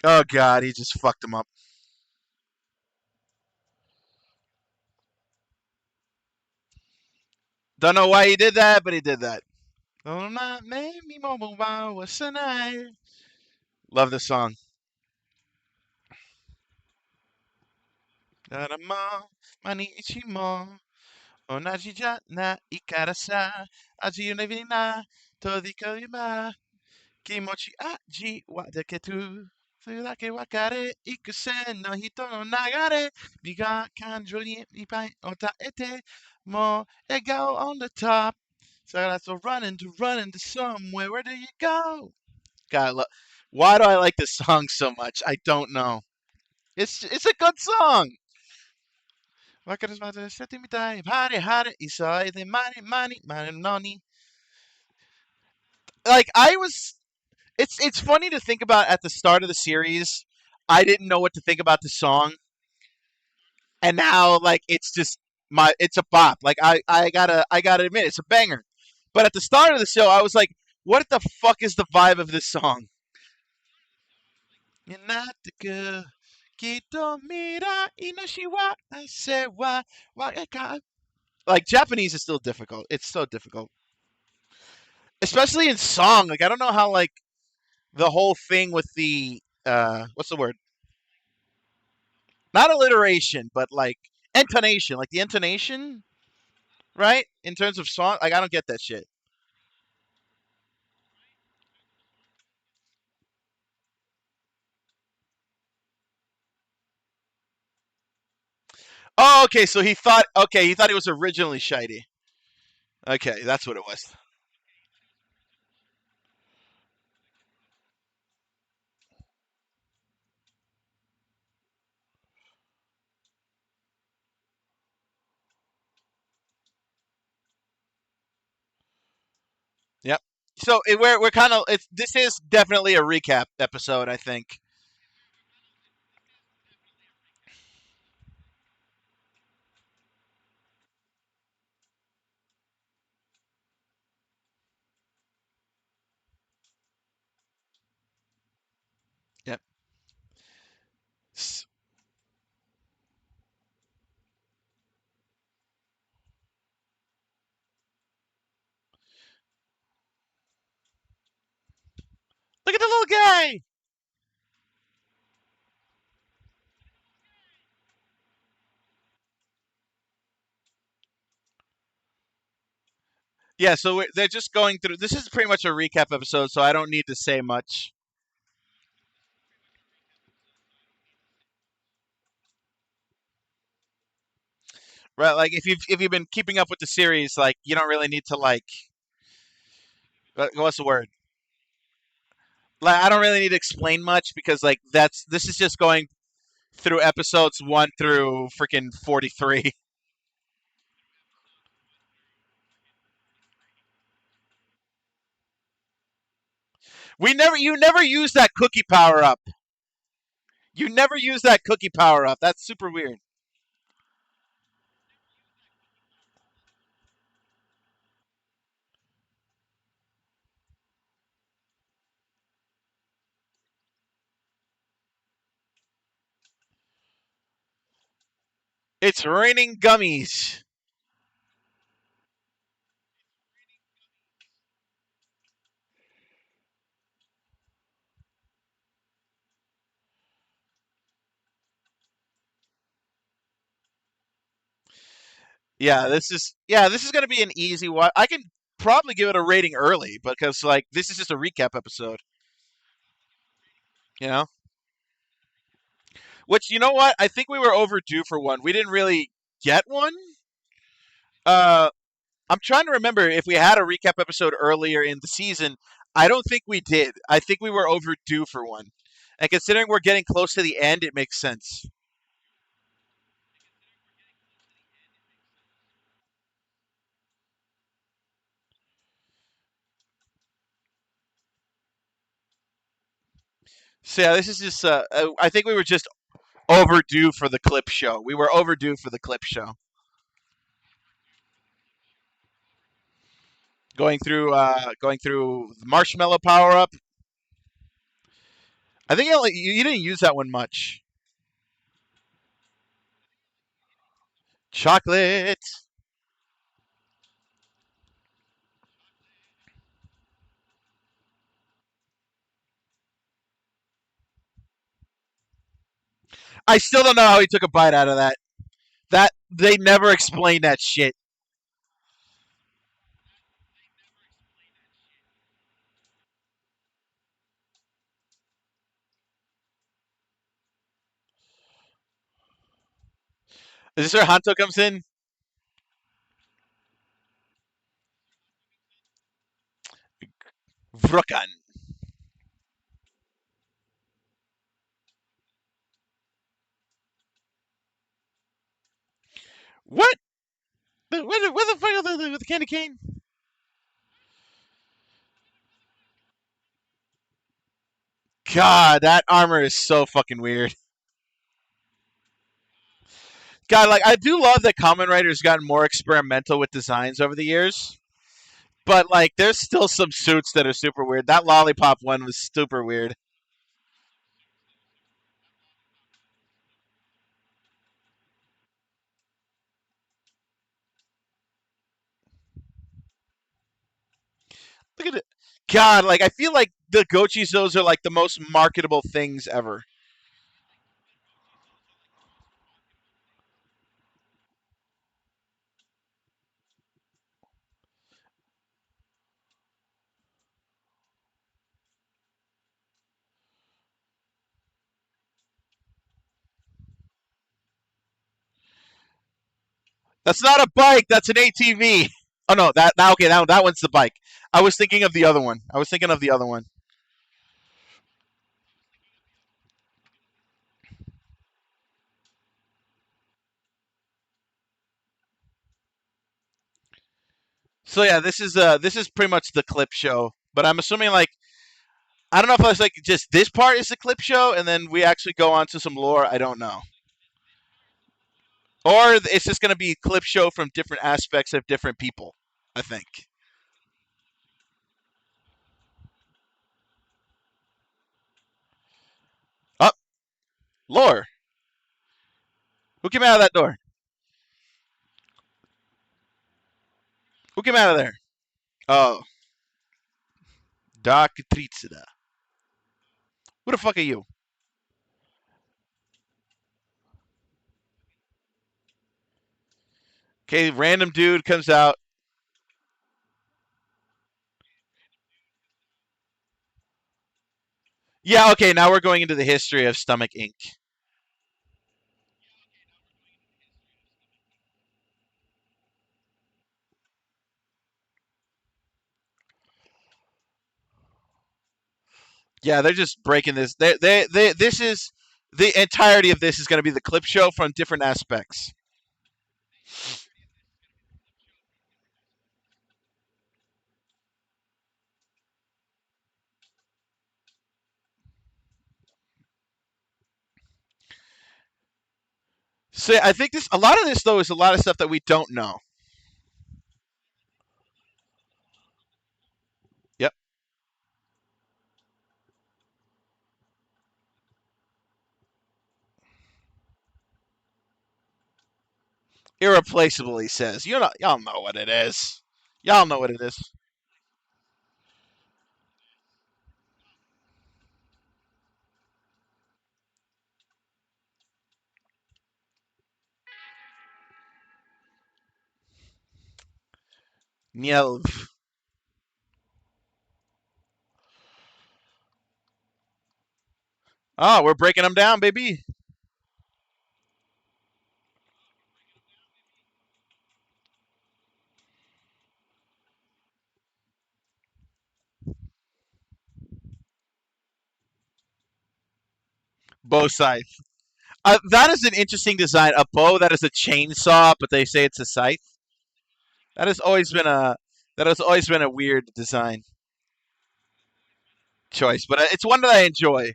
Oh God, he just fucked him up. Don't know why he did that, but he did that. Love this song. ただも毎日も同じじゃないからさ味ゆねびなとりかいま Kimochi aji wa deketu. Surake wakare ikusen no hito no nagare. Biga kanjo ni ipai ota ete. Mo ego on the top. So that's a running to somewhere. Where do you go? God, why do I like this song so much? I don't know. It's a good song. Wakarismata setimitai hare hare isai de mani noni. Like I was it's funny to think about at the start of the series. I didn't know what to think about the song, and now like it's just it's a bop. Like I gotta admit it's a banger. But at the start of the show, I was like, what the fuck is the vibe of this song? Inataka Kito Mira Inoshi wa Ase wa Eka. Like Japanese is still difficult. It's so difficult, especially in song. Like I don't know how like the whole thing with the what's the word? Not alliteration, but like intonation. Like the intonation, right? In terms of song, like I don't get that shit. Oh, okay. So he thought it was originally shitey. Okay, that's what it was. Yep. So we're kind of this is definitely a recap episode, I think. Yep. Look at the little guy. Yeah, so they're just going through. This is pretty much a recap episode, so I don't need to say much. Right? Like if you've been keeping up with the series, like you don't really need to like what's the word? Like I don't really need to explain much because like this is just going through episodes 1 through freaking 43. You never use that cookie power up. You never use that cookie power up. That's super weird. It's raining gummies. Yeah, this is gonna be an easy one. I can probably give it a rating early because like this is just a recap episode. You know, which you know what? I think we were overdue for one. We didn't really get one. Uh, I'm trying to remember if we had a recap episode earlier in the season. I don't think we did. I think we were overdue for one. And considering we're getting close to the end, it makes sense. So yeah, this is just. I think we were just overdue for the clip show. We were overdue for the clip show. Going through the marshmallow power up. I think you didn't use that one much. Chocolate. I still don't know how he took a bite out of that. That they never explained that shit. Is this where Hanto comes in? Vrokan. What? Where the fuck is the candy cane? God, that armor is so fucking weird. God, like I do love that Kamen Rider's gotten more experimental with designs over the years. But like, there's still some suits that are super weird. That lollipop one was super weird. Look at it. God, like I feel like the Gochizos are like the most marketable things ever. That's not a bike. That's an ATV. Oh no, that okay. That one's the bike. I was thinking of the other one. I was thinking of the other one. So yeah, this is pretty much the clip show. But I'm assuming like I don't know if I was like just this part is the clip show, and then we actually go on to some lore. I don't know. Or it's just going to be a clip show from different aspects of different people. I think. Oh, lore. Who came out of that door? Who came out of there? Oh, Dark Tritsuda. Who the fuck are you? Okay, random dude comes out. Yeah, okay, now we're going into the history of Stomach Inc. Yeah, they're just breaking this. This is the entirety of this is going to be the clip show from different aspects. So I think this a lot of this though is a lot of stuff that we don't know. Yep, irreplaceable. He says, "You know, y'all know what it is. Y'all know what it is." Nielv. Oh, we're breaking them down, baby. Bow scythe. That is an interesting design. A bow that is a chainsaw, but they say it's a scythe. That has always been a that has always been a weird design choice, but it's one that I enjoy.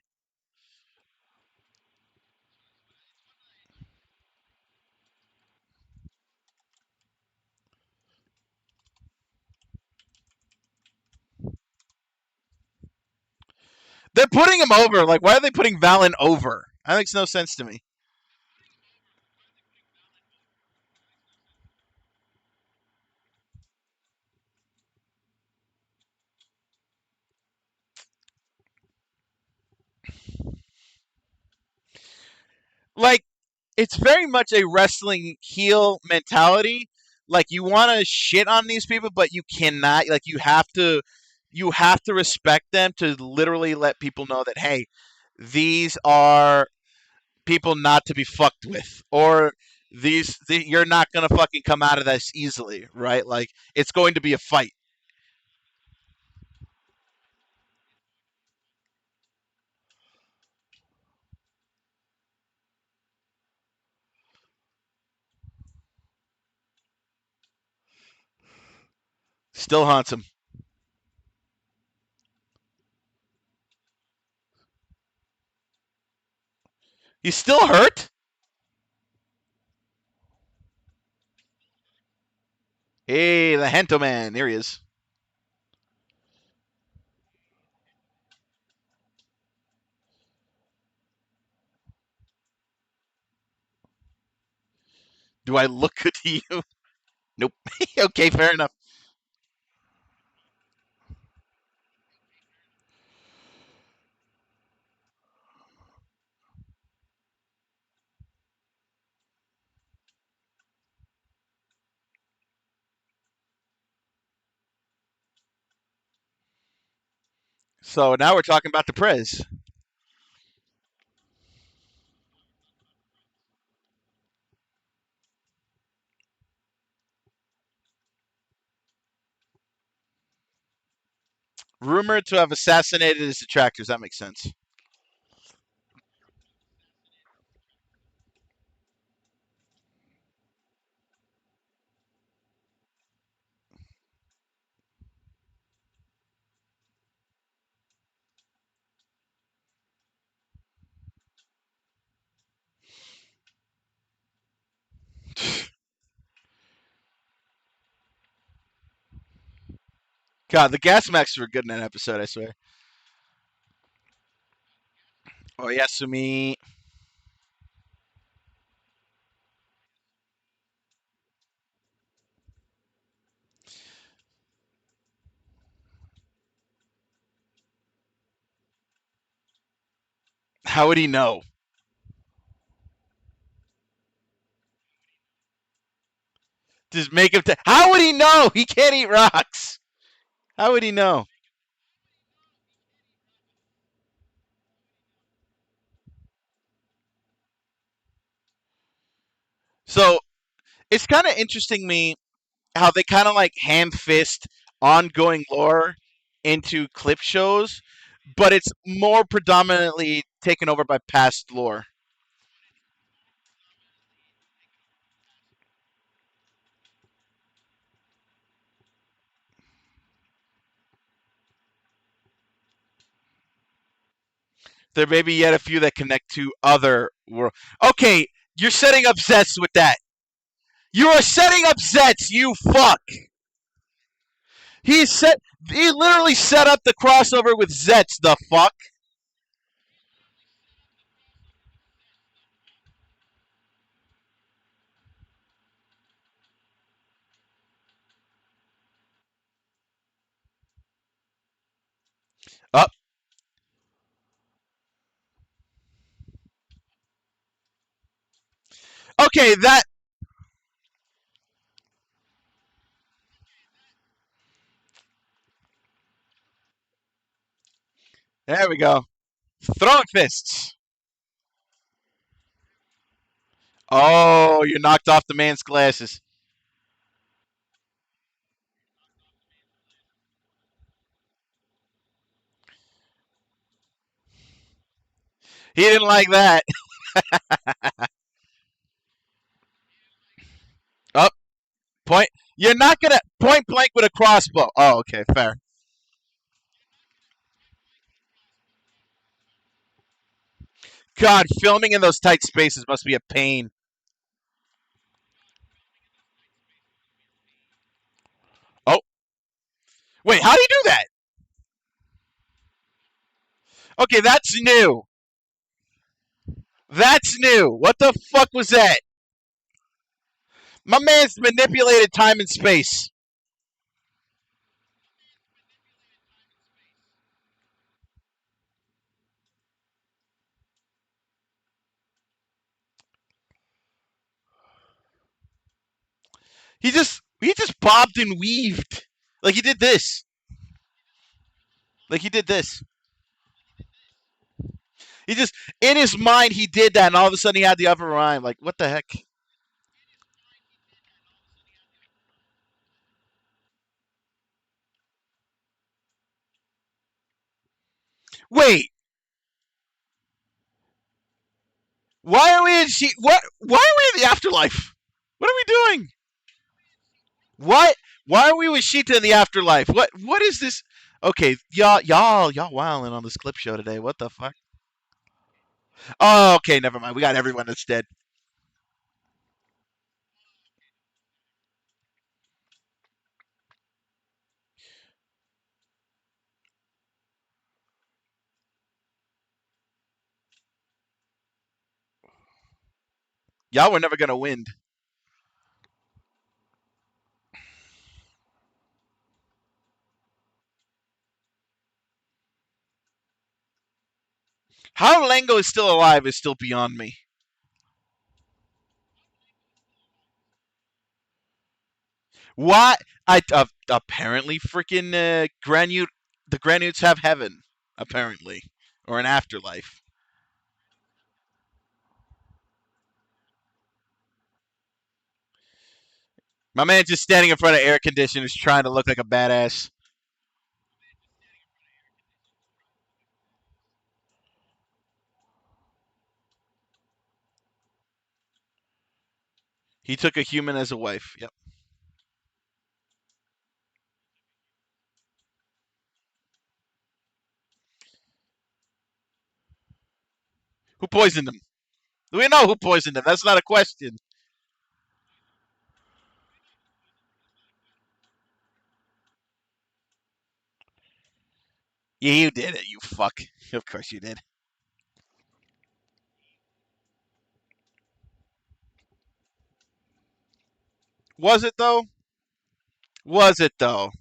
They're putting him over. Like, why are they putting Valen over? That makes no sense to me. Like, it's very much a wrestling heel mentality. Like, you want to shit on these people, but you cannot. Like, you have to respect them to literally let people know that hey, these are people not to be fucked with, or You're not gonna fucking come out of this easily, right? Like it's going to be a fight. Still haunts him. He's still hurt. Hey, the Hento man. There he is. Do I look good to you? Nope. Okay, fair enough. So now we're talking about the Prez. Rumored to have assassinated his detractors. That makes sense. God, the gas masks were good in that episode, I swear. Oh, Yasumi. How would he know? Just make him. How would he know? He can't eat rocks. How would he know? So it's kind of interesting me how they kind of like hand fist ongoing lore into clip shows, but it's more predominantly taken over by past lore. There may be yet a few that connect to other world. Okay, you're setting up Zets with that. You are setting up Zets, you fuck. He set. He literally set up the crossover with Zets. The fuck. Up. Okay, that. There we go. Throwing fists. Oh, you knocked off the man's glasses. He didn't like that. Up. Point. You're not gonna point blank with a crossbow. Oh, okay, fair. God, filming in those tight spaces must be a pain. Oh, wait, how do you do that? Okay, that's new. That's new. What the fuck was that? My man's manipulated time and space. He just bobbed and weaved. Like he did this. Like he did this. He just in his mind he did that, and all of a sudden he had the upper rhyme. Like what the heck? Wait, why are we in What? Why are we in the afterlife? What are we doing? What? Why are we with Sheeta in the afterlife? What? What is this? Okay, y'all wilding on this clip show today. What the fuck? Oh, okay, never mind. We got everyone that's dead. Y'all were never gonna win. How Lango is still alive is still beyond me. Why? Apparently freaking Granute. The Granutes have heaven, apparently, or an afterlife. My man just standing in front of air conditioners trying to look like a badass. He took a human as a wife. Yep. Who poisoned him? We know who poisoned him. That's not a question. Yeah, you did it, you fuck. Of course you did. Was it though? Was it though?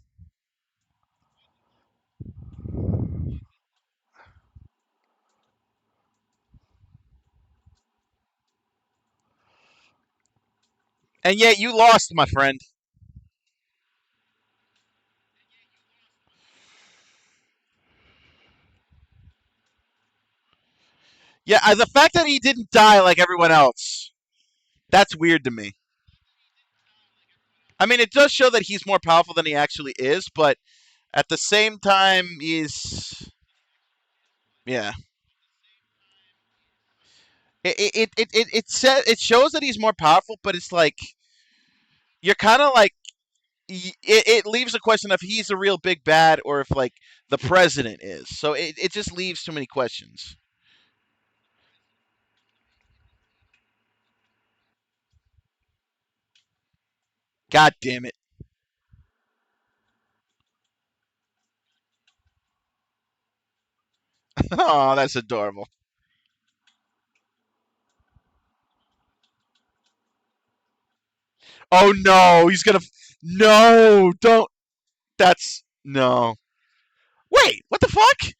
And yet you lost, my friend. Yeah, the fact that he didn't die like everyone else, that's weird to me. I mean, it does show that he's more powerful than he actually is, but at the same time, he's yeah. It shows that he's more powerful, but it's like you're kind of like it leaves the question of he's a real big bad or if like the president is. So it just leaves too many questions. God damn it! Oh, that's adorable. Oh no, he's gonna. No, don't. That's no. Wait, what the fuck?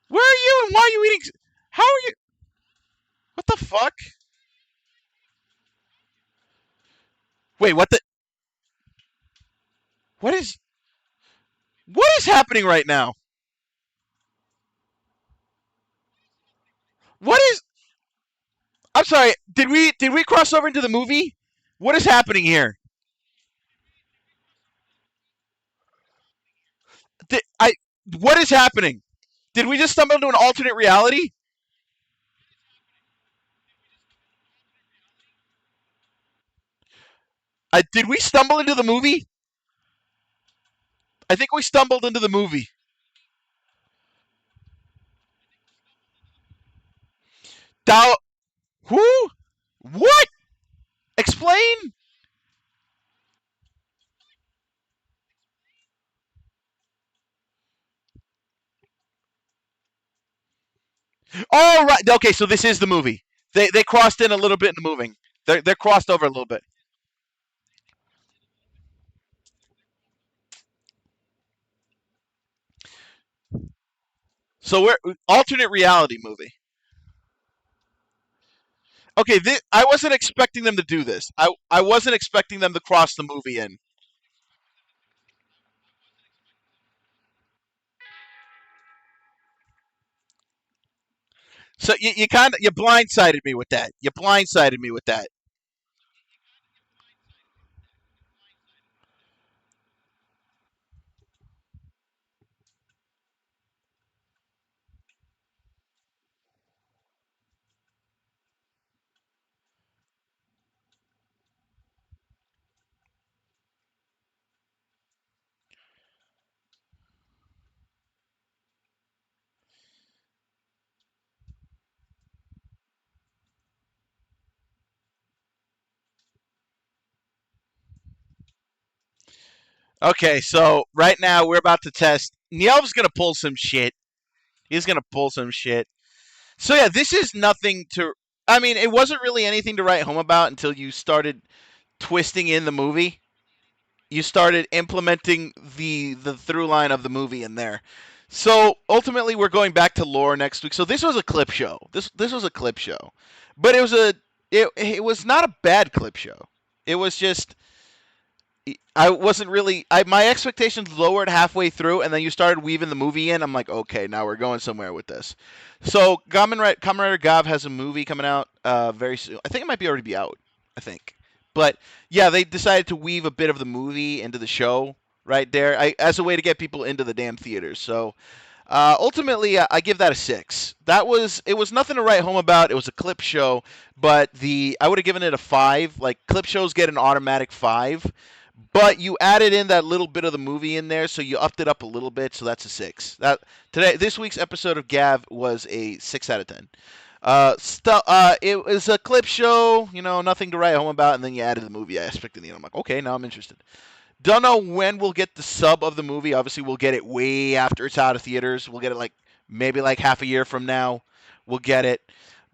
Where are you and why are you eating? How are you? What the fuck? Wait, what the? What is? What is happening right now? What is? I'm sorry. Did we cross over into the movie? What is happening here? Did, I. What is happening? Did we just stumble into an alternate reality? Did we stumble into the movie? I think we stumbled into the movie. Dow. Who? What? Explain. Oh right. Okay, so this is the movie. They crossed in a little bit in the moving. They're crossed over a little bit. So we're alternate reality movie. Okay, I wasn't expecting them to do this. I wasn't expecting them to cross the movie in. So you kind of you blindsided me with that. You blindsided me with that. Okay, so right now we're about to test. Nielv's gonna pull some shit. He's gonna pull some shit. So yeah, this is nothing to. I mean, it wasn't really anything to write home about until you started twisting in the movie. You started implementing the through line of the movie in there. So ultimately, we're going back to lore next week. So this was a clip show. This was a clip show, but it was not a bad clip show. It was just I wasn't really. My expectations lowered halfway through, and then you started weaving the movie in. I'm like, okay, now we're going somewhere with this. So, Kamen Rider Gav has a movie coming out very soon. I think it might be already be out. I think, but yeah, they decided to weave a bit of the movie into the show right there, as a way to get people into the damn theaters. So, ultimately, I give that a 6. It was nothing to write home about. It was a clip show, but the I would have given it a 5. Like clip shows get an automatic 5, but you added in that little bit of the movie in there, so you upped it up a little bit, so that's a 6. This week's episode of Gav was a 6 out of 10. It was a clip show, nothing to write home about, and then you added the movie aspect in the end. I'm like, okay, now I'm interested. Don't know when we'll get the sub of the movie. Obviously, we'll get it way after it's out of theaters. We'll get it maybe half a year from now. We'll get it,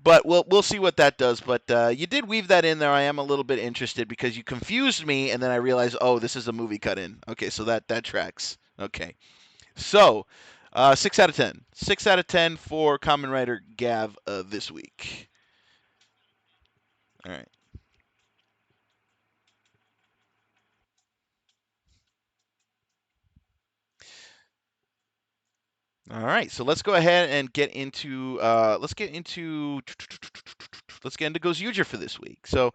but we'll see what that does. But you did weave that in there. I am a little bit interested because you confused me, and then I realized, oh, this is a movie cut in. Okay, so that tracks. Okay, so 6 out of 10. 6 out of 10 for Kamen Rider Gav this week. All right. All right, so let's go ahead and get into Gozuger for this week. So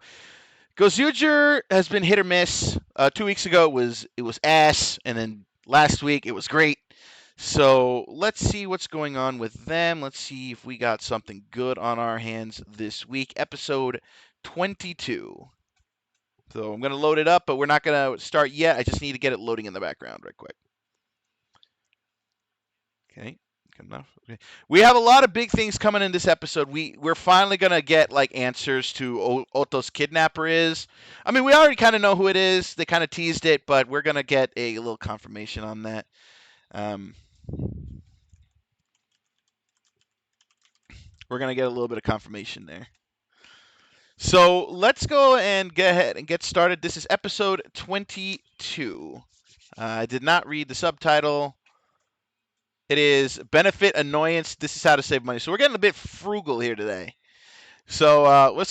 Gozuger has been hit or miss. 2 weeks ago it was ass, and then last week it was great. So let's see what's going on with them. Let's see if we got something good on our hands this week. Episode 22. So I'm gonna load it up, but we're not gonna start yet. I just need to get it loading in the background right quick. Okay. Good enough. Okay. We have a lot of big things coming in this episode. We're finally gonna get answers to Otto's kidnapper is. I mean, we already kind of know who it is. They kind of teased it, but we're gonna get a little confirmation on that. Um, we're gonna get a little bit of confirmation there. So let's go and get ahead and get started. This is episode 22. I did not read the subtitle. It is benefit annoyance. This is how to save money. So we're getting a bit frugal here today. So let's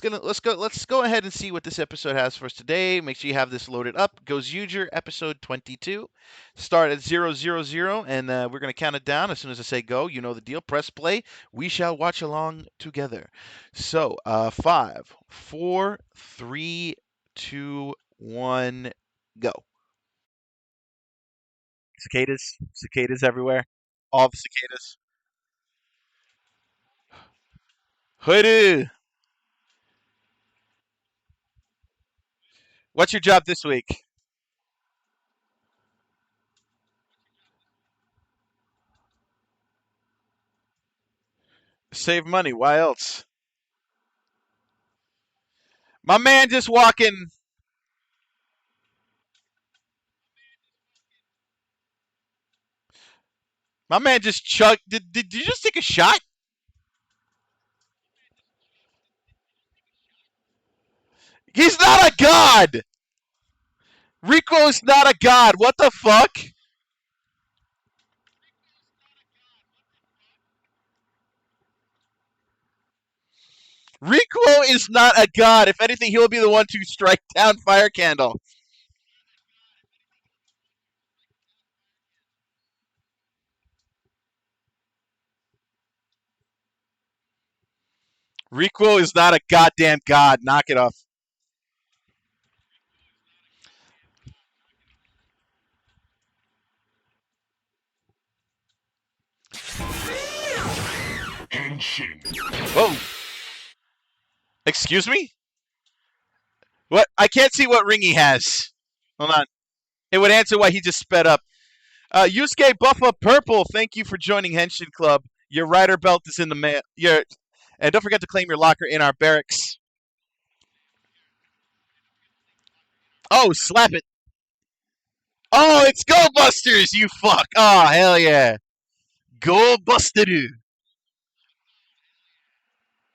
go ahead and see what this episode has for us today. Make sure you have this loaded up. Gozuger episode 22. Start at 000, and we're gonna count it down as soon as I say go. You know the deal. Press play. We shall watch along together. So 5, 4, 3, 2, 1, go. Cicadas everywhere. All the cicadas. Hoodoo. What's your job this week? Save money. Why else? My man just walking. My man just chugged. Did you just take a shot? He's not a god. Rico is not a god. What the fuck? Rico is not a god. If anything, he'll be the one to strike down Fire Candle. Rico is not a goddamn god. Knock it off. Whoa. Excuse me? What? I can't see what ring he has. Hold on. It would answer why he just sped up. Yusuke Buffa Purple, thank you for joining Henshin Club. Your rider belt is in the mail. And don't forget to claim your locker in our barracks. Oh, slap it. Oh, it's Go Busters, you fuck! Oh, hell yeah. Go Buster!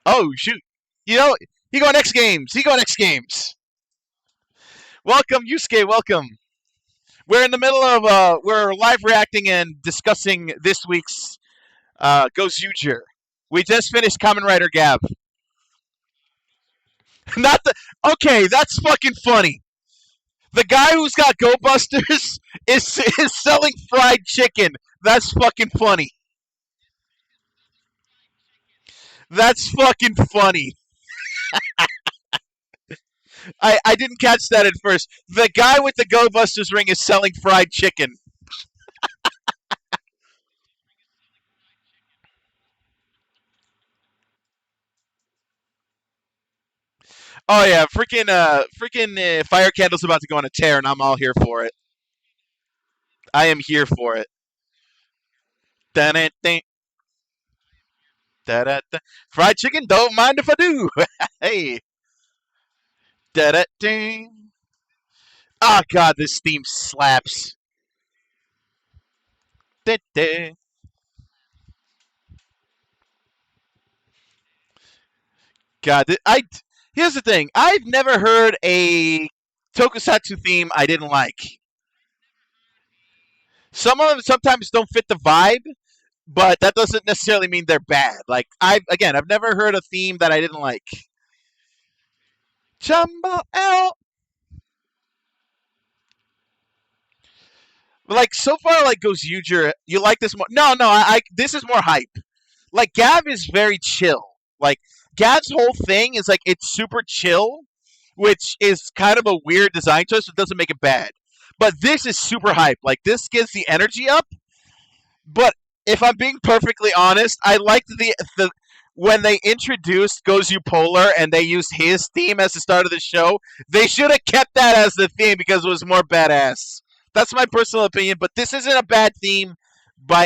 Oh, shoot. You know, he go next games. He go next games. Welcome, Yusuke, welcome. We're in the middle of, we're live reacting and discussing this week's Ghost Uger. We just finished Kamen Rider Gab. Not the. Okay, that's fucking funny. The guy who's got Go Busters is selling fried chicken. That's fucking funny. That's fucking funny. I didn't catch that at first. The guy with the Go Busters ring is selling fried chicken. Oh yeah, freaking Fire Candle's about to go on a tear, and I'm all here for it. I am here for it. Da-da-da, da-da-da. Fried chicken, don't mind if I do. Hey, da-da-da. Oh god, this theme slaps. Da-da. God, I. Here's the thing. I've never heard a tokusatsu theme I didn't like. Some of them sometimes don't fit the vibe, but that doesn't necessarily mean they're bad. Like I've never heard a theme that I didn't like. Jumbo L. Like so far, like goes Uger. You like this more? No, no. This is more hype. Like Gav is very chill. Like Gav's whole thing is like it's super chill, which is kind of a weird design choice. It doesn't make it bad. But this is super hype. Like this gives the energy up. But if I'm being perfectly honest, I liked the when they introduced Goes You Polar and they used his theme as the start of the show. They should have kept that as the theme because it was more badass. That's my personal opinion. But this isn't a bad theme.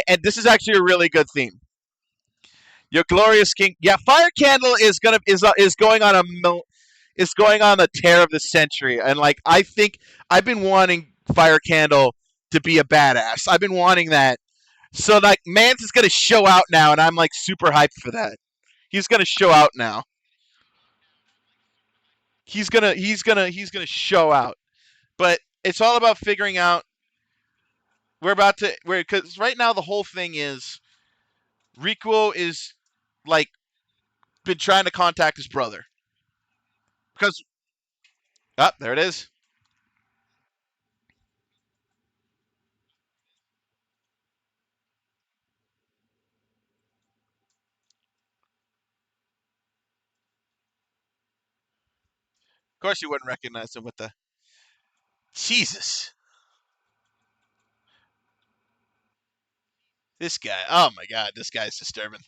And this is actually a really good theme. Your glorious king. Yeah, Fire Candle is going on is going on the tear of the century, and like I think I've been wanting Fire Candle to be a badass. I've been wanting that. So like Mance is gonna show out now, and I'm like super hyped for that. He's gonna show out now. He's gonna show out. But it's all about figuring out. Because right now the whole thing is Rikuo is like been trying to contact his brother because there it is. Of course you wouldn't recognize him with the Jesus. This guy. Oh my god, this guy's disturbing.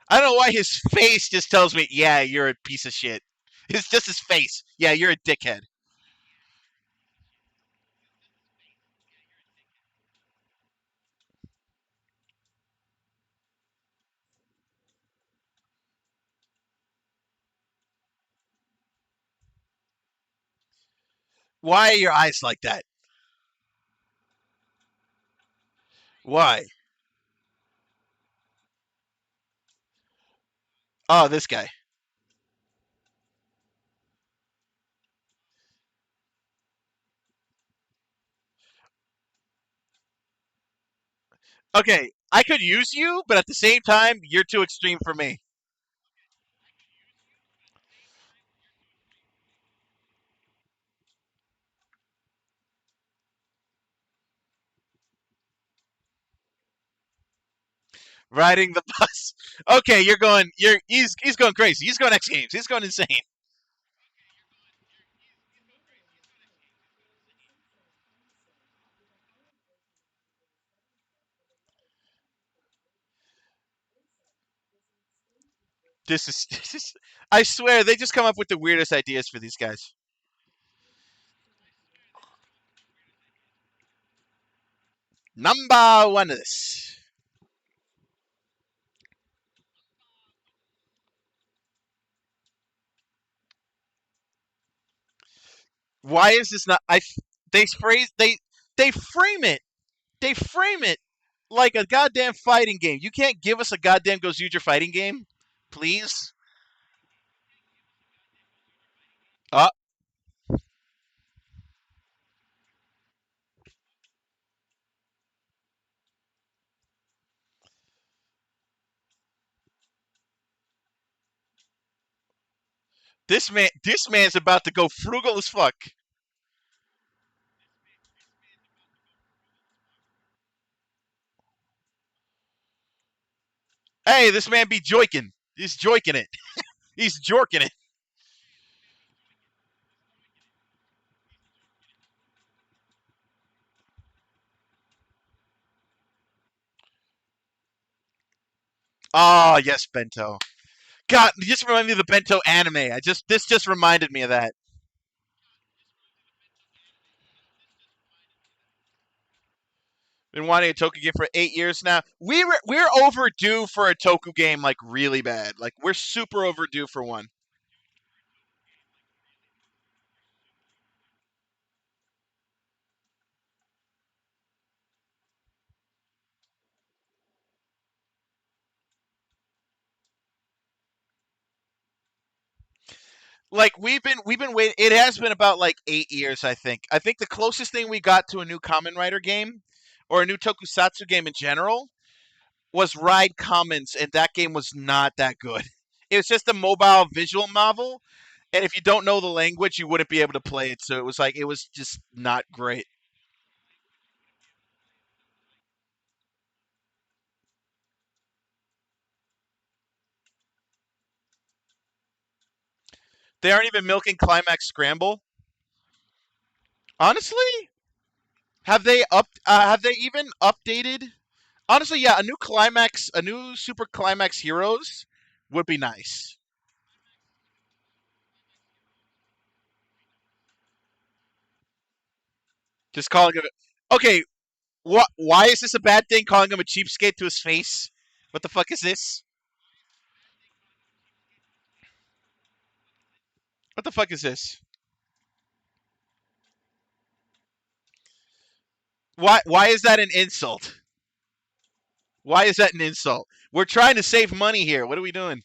I don't know why his face just tells me, yeah, you're a piece of shit. It's just his face. Yeah, you're a dickhead. Why are your eyes like that? Why? Oh, this guy. Okay, I could use you, but at the same time, you're too extreme for me. Riding the bus. Okay, you're going. He's going crazy. He's going X Games. He's going insane. This is, this is. I swear, they just come up with the weirdest ideas for these guys. Number one is. Why is this not? They frame it. They frame it like a goddamn fighting game. You can't give us a goddamn Go Use Your Fighting game, please. Uh, this man's about to go frugal as fuck. Hey, this man be joiking. He's joiking it. He's jorking it. Oh yes, Bento. God, you just reminded me of the Bento anime. This just reminded me of that. Been wanting a Toku game for 8 years now. We're overdue for a Toku game like really bad. Like we're super overdue for one. Like we've been waiting. It has been about like 8 years, I think. I think the closest thing we got to a new Kamen Rider game or a new Tokusatsu game in general was Ride Commons, and that game was not that good. It was just a mobile visual novel, and if you don't know the language, you wouldn't be able to play it. So it was just not great. They aren't even milking Climax Scramble. Honestly, have they even updated? Honestly, yeah, a new Super Climax Heroes would be nice. Just calling him. Okay, what? Why is this a bad thing? Calling him a cheapskate to his face? What the fuck is this? What the fuck is this? Why is that an insult? Why is that an insult? We're trying to save money here. What are we doing?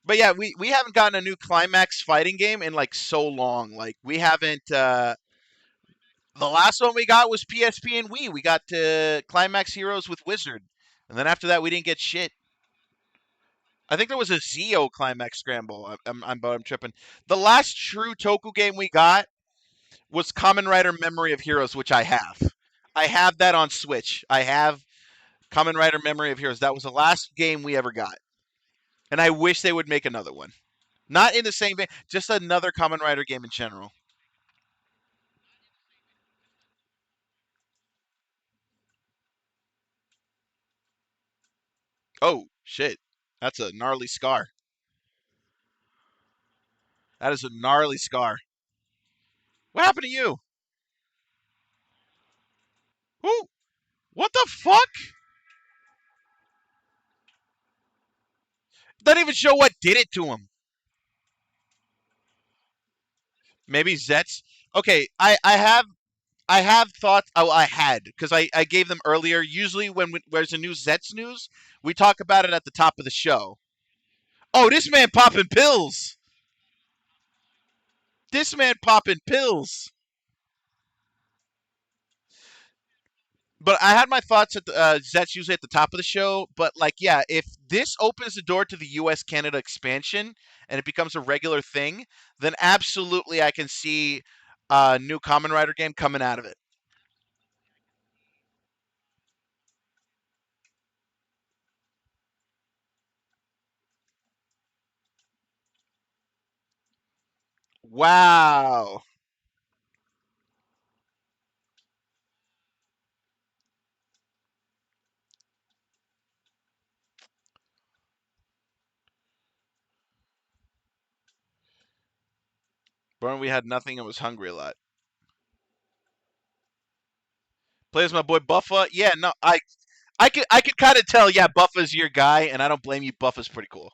But yeah, we haven't gotten a new Climax fighting game in like so long. Like we haven't. The last one we got was PSP and Wii. We got Climax Heroes with Wizard, and then after that we didn't get shit. I think there was a Zeo Climax Scramble. I'm tripping. The last true Toku game we got was Kamen Rider Memory of Heroes, which I have. I have that on Switch. I have Kamen Rider Memory of Heroes. That was the last game we ever got, and I wish they would make another one. Not in the same vein, just another Kamen Rider game in general. Oh shit, that's a gnarly scar. That is a gnarly scar. What happened to you? Who? What the fuck? Doesn't even show what did it to him. Maybe Zets. Okay, I have thoughts. Oh, I had because I gave them earlier. Usually when there's a new Zets news, we talk about it at the top of the show. Oh, this man popping pills. This man popping pills. But I had my thoughts at Zets usually at the top of the show. But like, yeah, if this opens the door to the U.S. Canada expansion and it becomes a regular thing, then absolutely I can see a new Kamen Rider game coming out of it. Wow. But we had nothing and was hungry a lot. Plays my boy Buffa. Yeah, no, I could kind of tell. Yeah, Buffa's your guy, and I don't blame you. Buffa's pretty cool.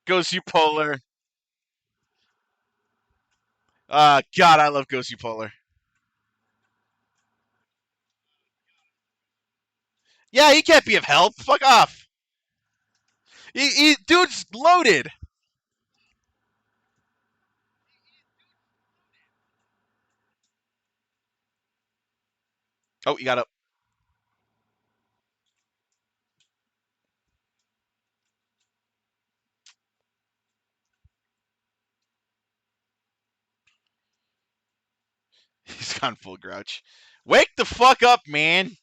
Gosu Polar. God, I love Gosu Polar. Yeah, he can't be of help. Fuck off. Dude's loaded. Oh, you got up. He's gone full grouch. Wake the fuck up, man.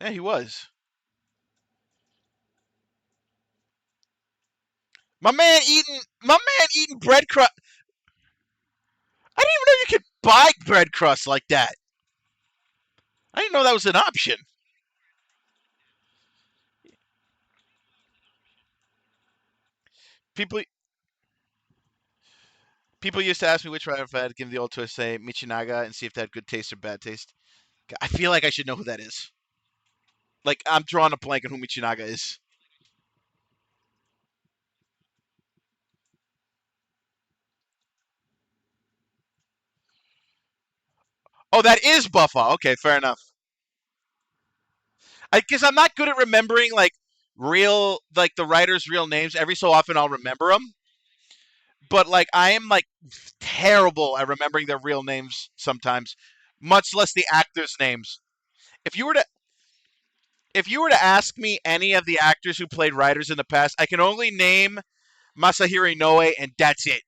Yeah, he was. My man eating bread crust. I didn't even know you could buy bread crust like that. I didn't know that was an option. People people used to ask me which rider if I had to give the old twist, say Michinaga, and see if they had good taste or bad taste. I feel like I should know who that is. Like I'm drawing a blank on who Michinaga is. Oh, that is Buffa. Okay, fair enough. I guess I'm not good at remembering like the writers' real names. Every so often I'll remember them, but like I am like terrible at remembering their real names sometimes, much less the actors' names. If you were to if you were to ask me any of the actors who played writers in the past, I can only name Masahiro Inoue, and that's it.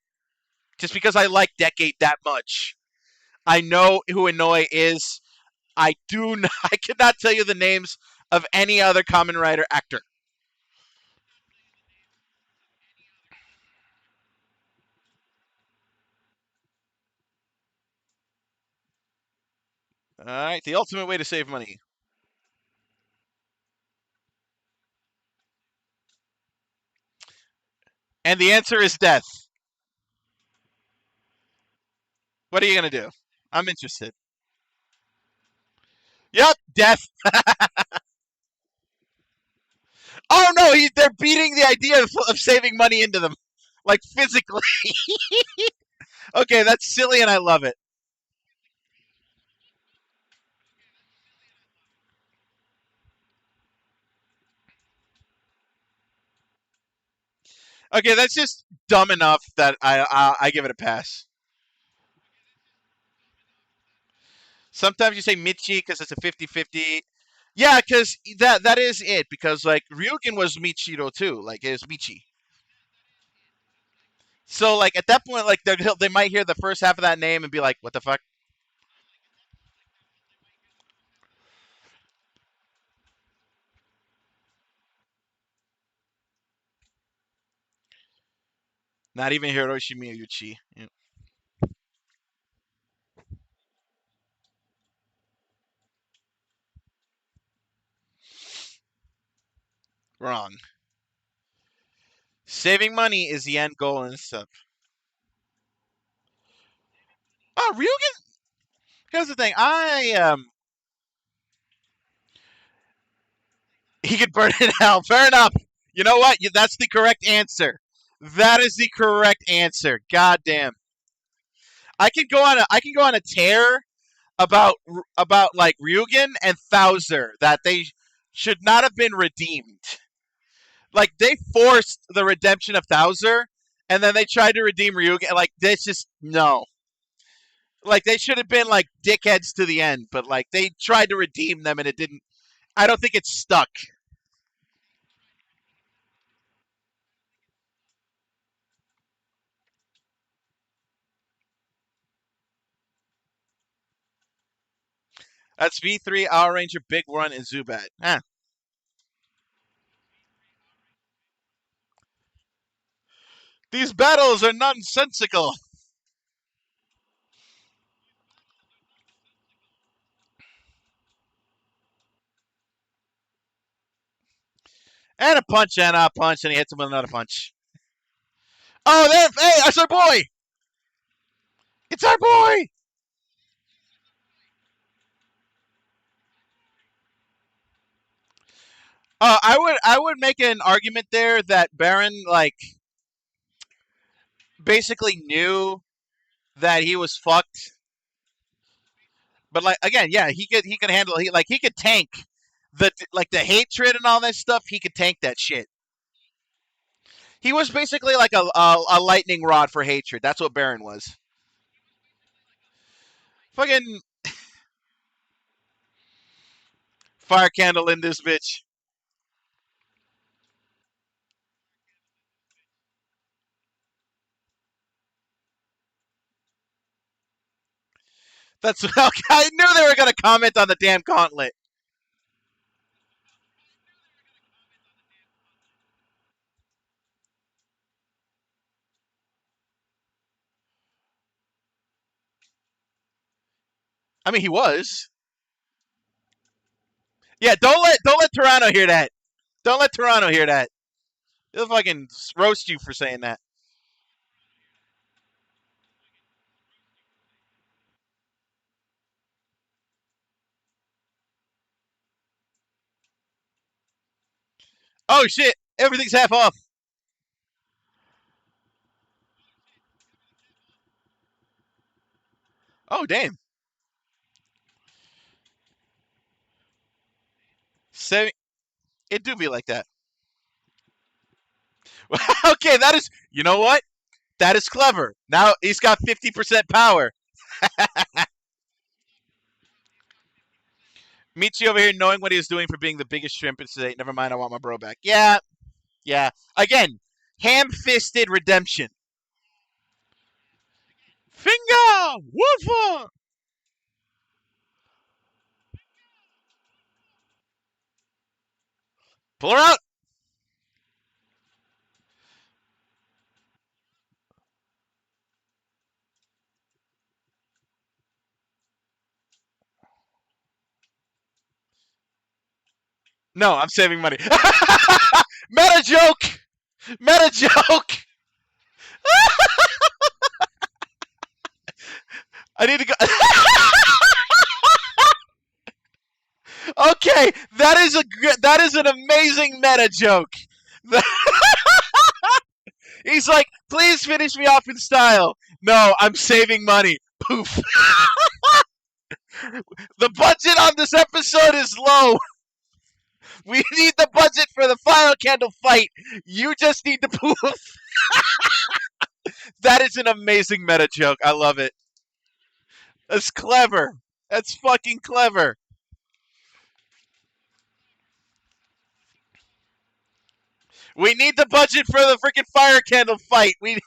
Just because I like Decade that much, I know who Inoue is. I do not, I cannot tell you the names of any other Kamen Rider actor. All right, the ultimate way to save money, and the answer is death. What are you gonna do? I'm interested. Yep, death. Oh no, they're beating the idea of saving money into them, like physically. Okay, that's silly, and I love it. Okay, that's just dumb enough that I give it a pass. Sometimes you say Michi because it's a 50-50. Yeah, because that is it. Because like Ryugen was Michiro too. Like it was Michi. So like at that point, like they might hear the first half of that name and be like, "What the fuck?" Not even Hiroshi Miyuchi. Yeah, wrong. Saving money is the end goal and stuff. Oh, Ryugen. Here's the thing. He could burn in hell. Fair enough. You know what? That's the correct answer. That is the correct answer. God damn. I can go on a tear about like Ryugen and Thouser that they should not have been redeemed. Like they forced the redemption of Thouser, and then they tried to redeem Ryugen. Like this just no. Like they should have been like dickheads to the end, but like they tried to redeem them and it didn't. I don't think it stuck. That's V3, Power Ranger, Big Run, and Zubat. These battles are nonsensical. And a punch and a punch, and he hits him with another punch. Oh, there! Hey, that's our boy. It's our boy. I would make an argument there that Baron like basically knew that he was fucked, but like again, yeah, he could handle he could tank the hatred and all that stuff. He could tank that shit. He was basically like a lightning rod for hatred. That's what Baron was. Fucking fire candle in this bitch. That's okay. I knew they were gonna comment on the damn gauntlet. I mean, he was. Yeah, don't let Toronto hear that. Don't let Toronto hear that. He'll fucking roast you for saying that. Oh shit! Everything's half off. Oh damn. So it do be like that. Okay, that is. You know what? That is clever. Now he's got 50% power. Michi over here knowing what he was doing for being the biggest shrimp in state. Never mind, I want my bro back. Yeah, yeah. Again, ham-fisted redemption. Finger! Woofa! Pull her out! No, I'm saving money. Meta joke! Meta joke! I need to go. Okay, that is an amazing meta joke. He's like, please finish me off in style. No, I'm saving money. Poof. The budget on this episode is low. We need the budget for the final candle fight. You just need to poof. That is an amazing meta joke. I love it. That's clever. That's fucking clever. We need the budget for the freaking fire candle fight. We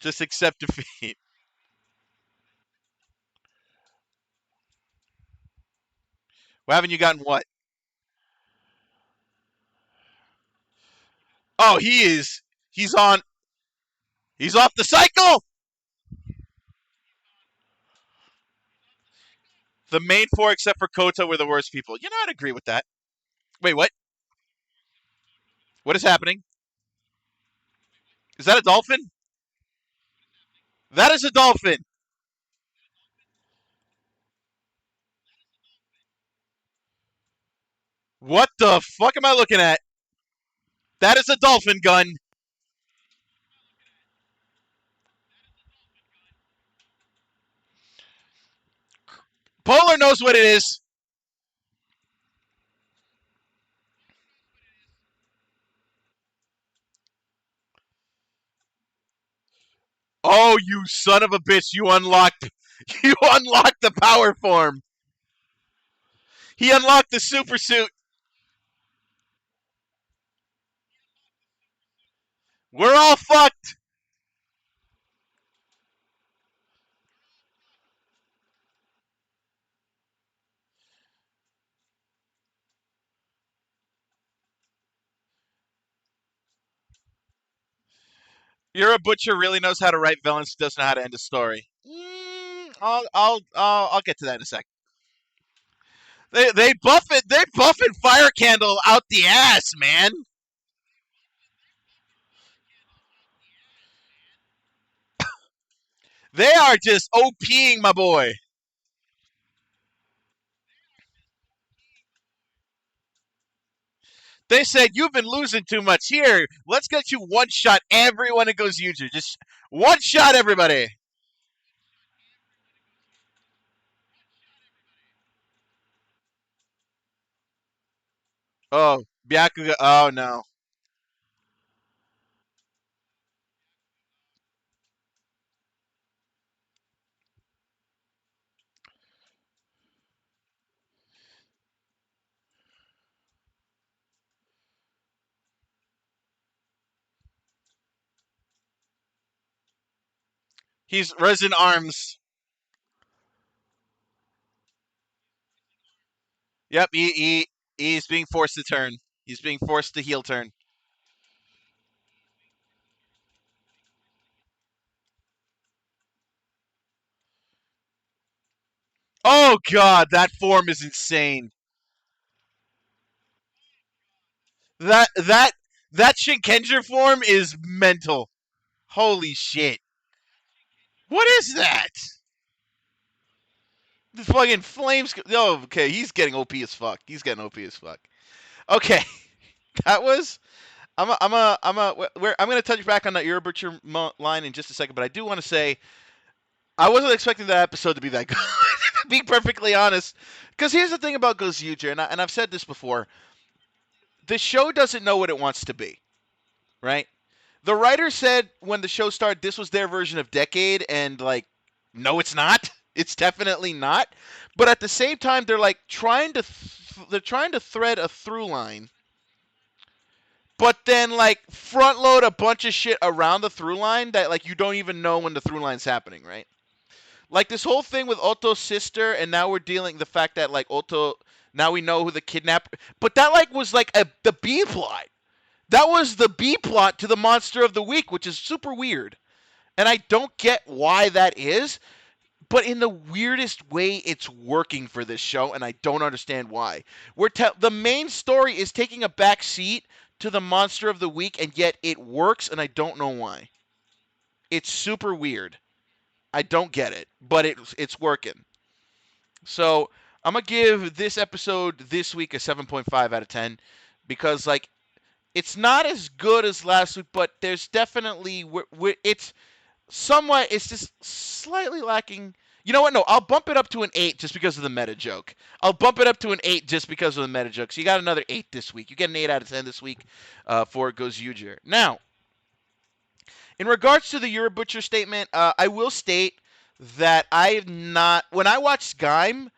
just accept defeat. Well, haven't you gotten what? Oh, he is. He's on. He's off the cycle. The main four, except for Kota, were the worst people. You know, I'd agree with that. Wait, what? What is happening? Is that a dolphin? That is a dolphin. What the fuck am I looking at? That is a dolphin gun. Polar knows what it is. Oh, you son of a bitch! You unlocked. You unlocked the power form. He unlocked the super suit. We're all fucked. You're a butcher. Really knows how to write villains. Doesn't know how to end a story. I'll get to that in a sec. They buff it. They buffing Fire Candle out the ass, man. They are just OPing my boy. They said you've been losing too much. Here, let's get you one shot. Everyone that goes user, just one shot, everybody. Oh, Byakuga. Oh no, he's Resin Arms. Yep, he's being forced to turn. He's being forced to heel turn. Oh god, that form is insane. That that Shinkenger form is mental. Holy shit. What is that? The fucking flames. Oh, okay. He's getting OP as fuck. He's getting OP as fuck. Okay, that was. I'm gonna touch back on that Euro Butcher line in just a second, but I do want to say I wasn't expecting that episode to be that good. Being perfectly honest, because here's the thing about Gozuger, and I've said this before: the show doesn't know what it wants to be, right? The writer said when the show started, this was their version of Decade, and like, no, it's not. It's definitely not. But at the same time, they're like they're trying to thread a through line, but then like front load a bunch of shit around the through line that like you don't even know when the through line's happening, right? Like this whole thing with Otto's sister, and now we're dealing the fact that like Otto, now we know who the kidnapper, but that like was like the B plot. That was the B plot to the monster of the week, which is super weird. And I don't get why that is, but in the weirdest way, it's working for this show, and I don't understand why. The main story is taking a back seat to the monster of the week, and yet it works, and I don't know why. It's super weird. I don't get it, but it's working. So I'm gonna give this episode this week a 7.5 out of 10 because like it's not as good as last week, but there's definitely it's somewhat. It's just slightly lacking. You know what? No, I'll bump it up to an 8 just because of the meta joke. I'll bump it up to an 8 just because of the meta joke. So you got another 8 this week. You get an 8 out of 10 this week for Goes Uger. Now, in regards to the Euro Butcher statement, I will state that I've not. When I watched Gaim,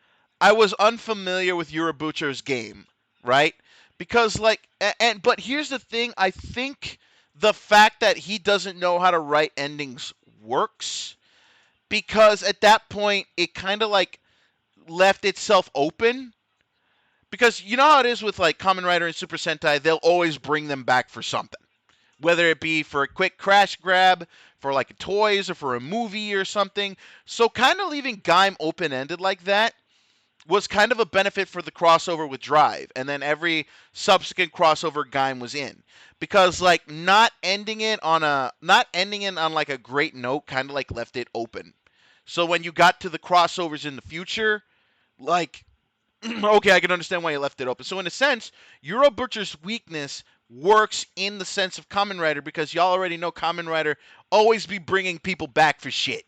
I was unfamiliar with Euro Butcher's game, right? Because like, but here's the thing. I think the fact that he doesn't know how to write endings works because at that point it kind of like left itself open. Because you know how it is with like Kamen Rider and Super Sentai, they'll always bring them back for something, whether it be for a quick crash grab, for like toys, or for a movie or something. So kind of leaving Gaim open ended like that was kind of a benefit for the crossover with Drive, and then every subsequent crossover Gaim was in. Because like not ending it on like a great note kind of like left it open. So when you got to the crossovers in the future, like okay, I can understand why you left it open. So in a sense, Euro Butcher's weakness works in the sense of Kamen Rider because y'all already know Kamen Rider always be bringing people back for shit.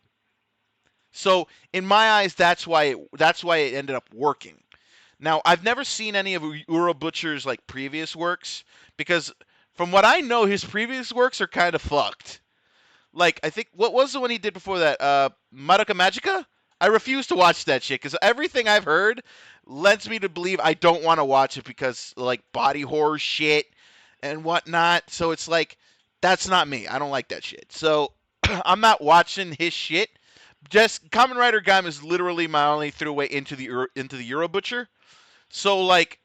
So in my eyes, that's why it ended up working. Now I've never seen any of Euro Butcher's like previous works because from what I know, his previous works are kind of fucked. Like I think what was the one he did before that? Madoka Magica. I refuse to watch that shit because everything I've heard lends me to believe I don't want to watch it because like body horror shit and whatnot. So it's like that's not me. I don't like that shit. So I'm not watching his shit. Just Kamen Rider Gaim is literally my only throughway into the Euro Butcher. So like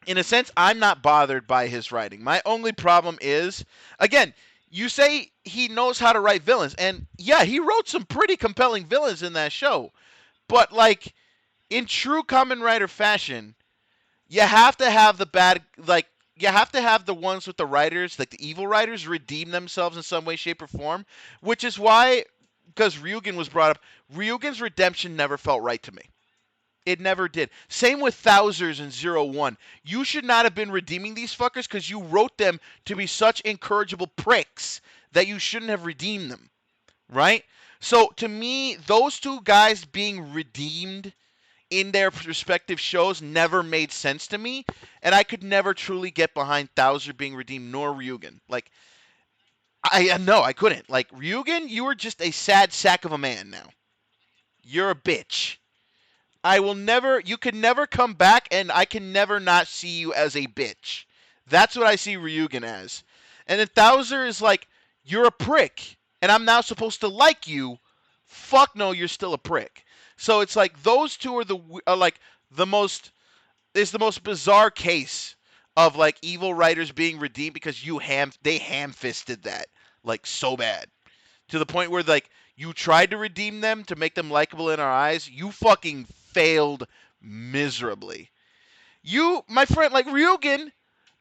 in a sense, I'm not bothered by his writing. My only problem is, again, you say he knows how to write villains, and yeah, he wrote some pretty compelling villains in that show. But like in true Kamen Rider fashion, you have to have the bad, like you have to have the ones with the writers, like the evil writers, redeem themselves in some way, shape, or form. Which is why because Ryugen was brought up, Ryugen's redemption never felt right to me. It never did. Same with Thouser's and 0-1. You should not have been redeeming these fuckers because you wrote them to be such incorrigible pricks that you shouldn't have redeemed them. Right? So to me, those two guys being redeemed in their respective shows never made sense to me, and I could never truly get behind Thouser being redeemed nor Ryugen. Like, I couldn't. Like, Ryugen, you were just a sad sack of a man now. You're a bitch. You can never come back, and I can never not see you as a bitch. That's what I see Ryugen as. And then Thouser is like, you're a prick, and I'm now supposed to like you. Fuck no, you're still a prick. So it's like those two are like the most is the most bizarre case of like evil writers being redeemed because they ham-fisted that like so bad to the point where like you tried to redeem them to make them likable in our eyes. You fucking failed miserably. You, my friend, like Ryugen,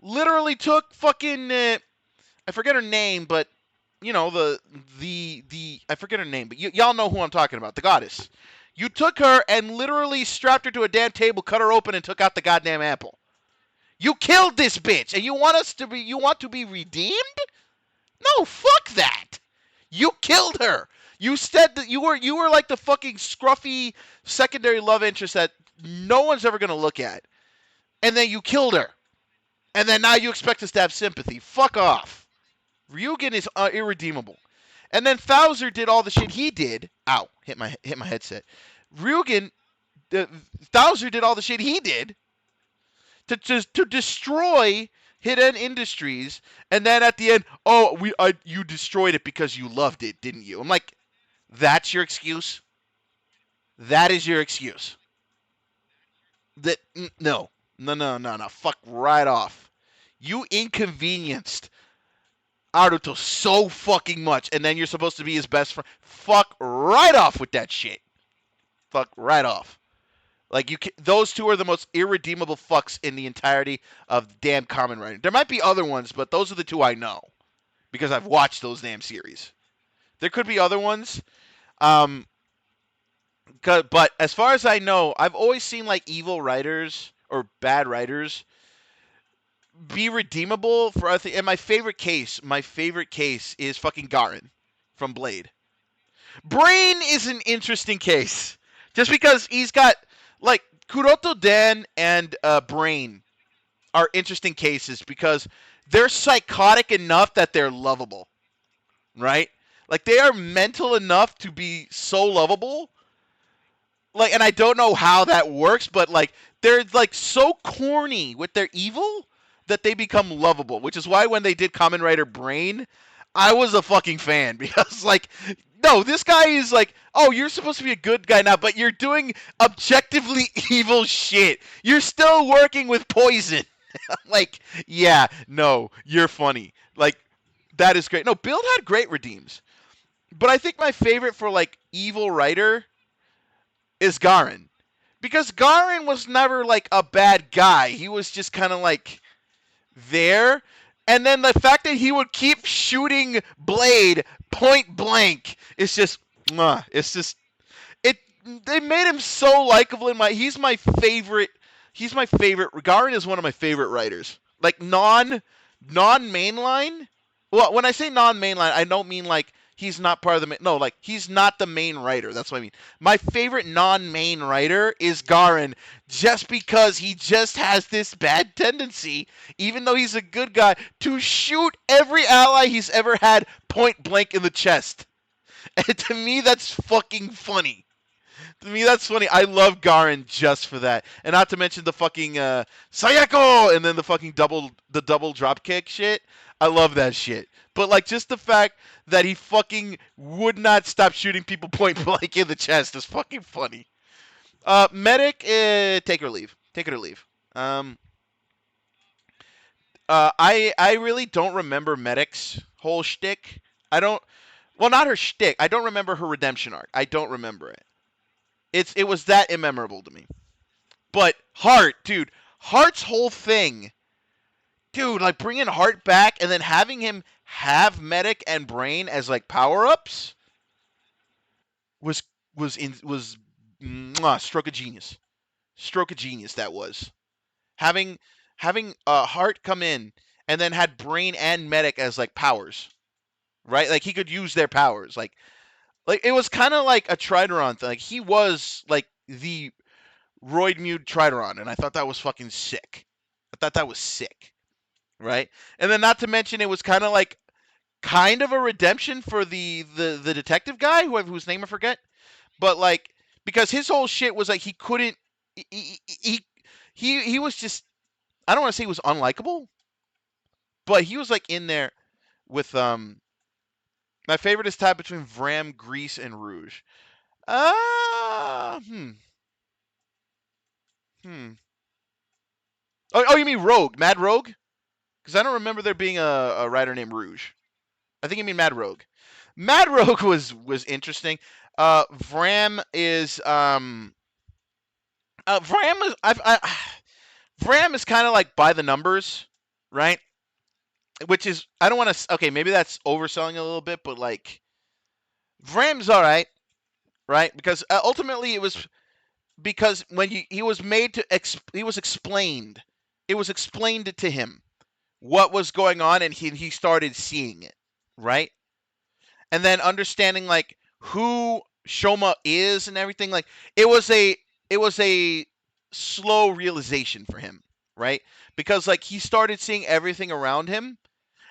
literally took fucking I forget her name, but you know the I forget her name, but y'all know who I'm talking about, the goddess. You took her and literally strapped her to a damn table, cut her open, and took out the goddamn apple. You killed this bitch, and you want to be redeemed? No, fuck that. You killed her. You said that you were like the fucking scruffy secondary love interest that no one's ever gonna look at, and then you killed her, and then now you expect us to have sympathy. Fuck off. Ryugen is irredeemable. And then Thouser did all the shit he did. Ow! Hit my headset. Ryugen, Thouser did all the shit he did to destroy Hidden Industries, and then at the end, you destroyed it because you loved it, didn't you? I'm like, that's your excuse? That is your excuse? No, fuck right off. You inconvenienced Naruto so fucking much, and then you're supposed to be his best friend. Fuck right off with that shit. Fuck right off. Like those two are the most irredeemable fucks in the entirety of damn Kamen Rider. There might be other ones, but those are the two I know because I've watched those damn series. There could be other ones, but as far as I know, I've always seen like evil writers or bad writers be redeemable for other things. And my favorite case is fucking Garen from Blade. Brain is an interesting case, just because he's got like Kuroto Dan and Brain are interesting cases because they're psychotic enough that they're lovable, right? Like they are mental enough to be so lovable. Like, and I don't know how that works, but like they're like so corny with their evil that they become lovable, which is why when they did Kamen Rider Brain, I was a fucking fan because like, no, this guy is like, oh, you're supposed to be a good guy now, but you're doing objectively evil shit. You're still working with poison. Like, yeah, no, you're funny. Like, that is great. No, Build had great redeems. But I think my favorite for like evil writer is Garen. Because Garen was never like a bad guy. He was just kind of like there. And then the fact that he would keep shooting Blade point blank is just, it's just, they made him so likable he's my favorite. Garen is one of my favorite writers. Like non-mainline. Well, when I say non-mainline, I don't mean like he's not part of the no, like he's not the main writer. That's what I mean. My favorite non-main writer is Garen, just because he just has this bad tendency, even though he's a good guy, to shoot every ally he's ever had point blank in the chest. And to me, that's fucking funny. To me, that's funny. I love Garen just for that, and not to mention the fucking Sayako, and then the fucking double drop kick shit. I love that shit. But like, just the fact that he fucking would not stop shooting people point blank in the chest is fucking funny. Medic, take it or leave. Take it or leave. I really don't remember Medic's whole shtick. I don't. Well, not her shtick. I don't remember her redemption arc. I don't remember it. It was that immemorable to me. But Heart, dude, Heart's whole thing, dude, like bringing Heart back and then having him have Medic and Brain as like power-ups. was was stroke of genius. Stroke of genius that was. Having Heart come in and then had Brain and Medic as like powers, right? Like he could use their powers. Like it was kind of like a Trideron thing. Like he was like the Roid Mute Trideron, and I thought that was fucking sick. I thought that was sick, right? And then not to mention it was kind of a redemption for the detective guy whose name I forget, but like because his whole shit was like he couldn't he was just, I don't want to say he was unlikable, but he was like in there with my favorite is tied between Vram, Grease, and Rouge. Uh hmm hmm. Oh, you mean Rogue, Mad Rogue? Because I don't remember there being a writer named Rouge. I think you mean Mad Rogue. Mad Rogue was interesting. Vram is Vram is Vram is kind of like by the numbers, right? Which is, I don't want to. Okay, maybe that's overselling a little bit, but like Vram's all right, right? Because ultimately it was because when he was made to he was explained. It was explained to him what was going on, and he started seeing it, right? And then understanding like who Shoma is and everything. Like it was a slow realization for him, right? Because like he started seeing everything around him,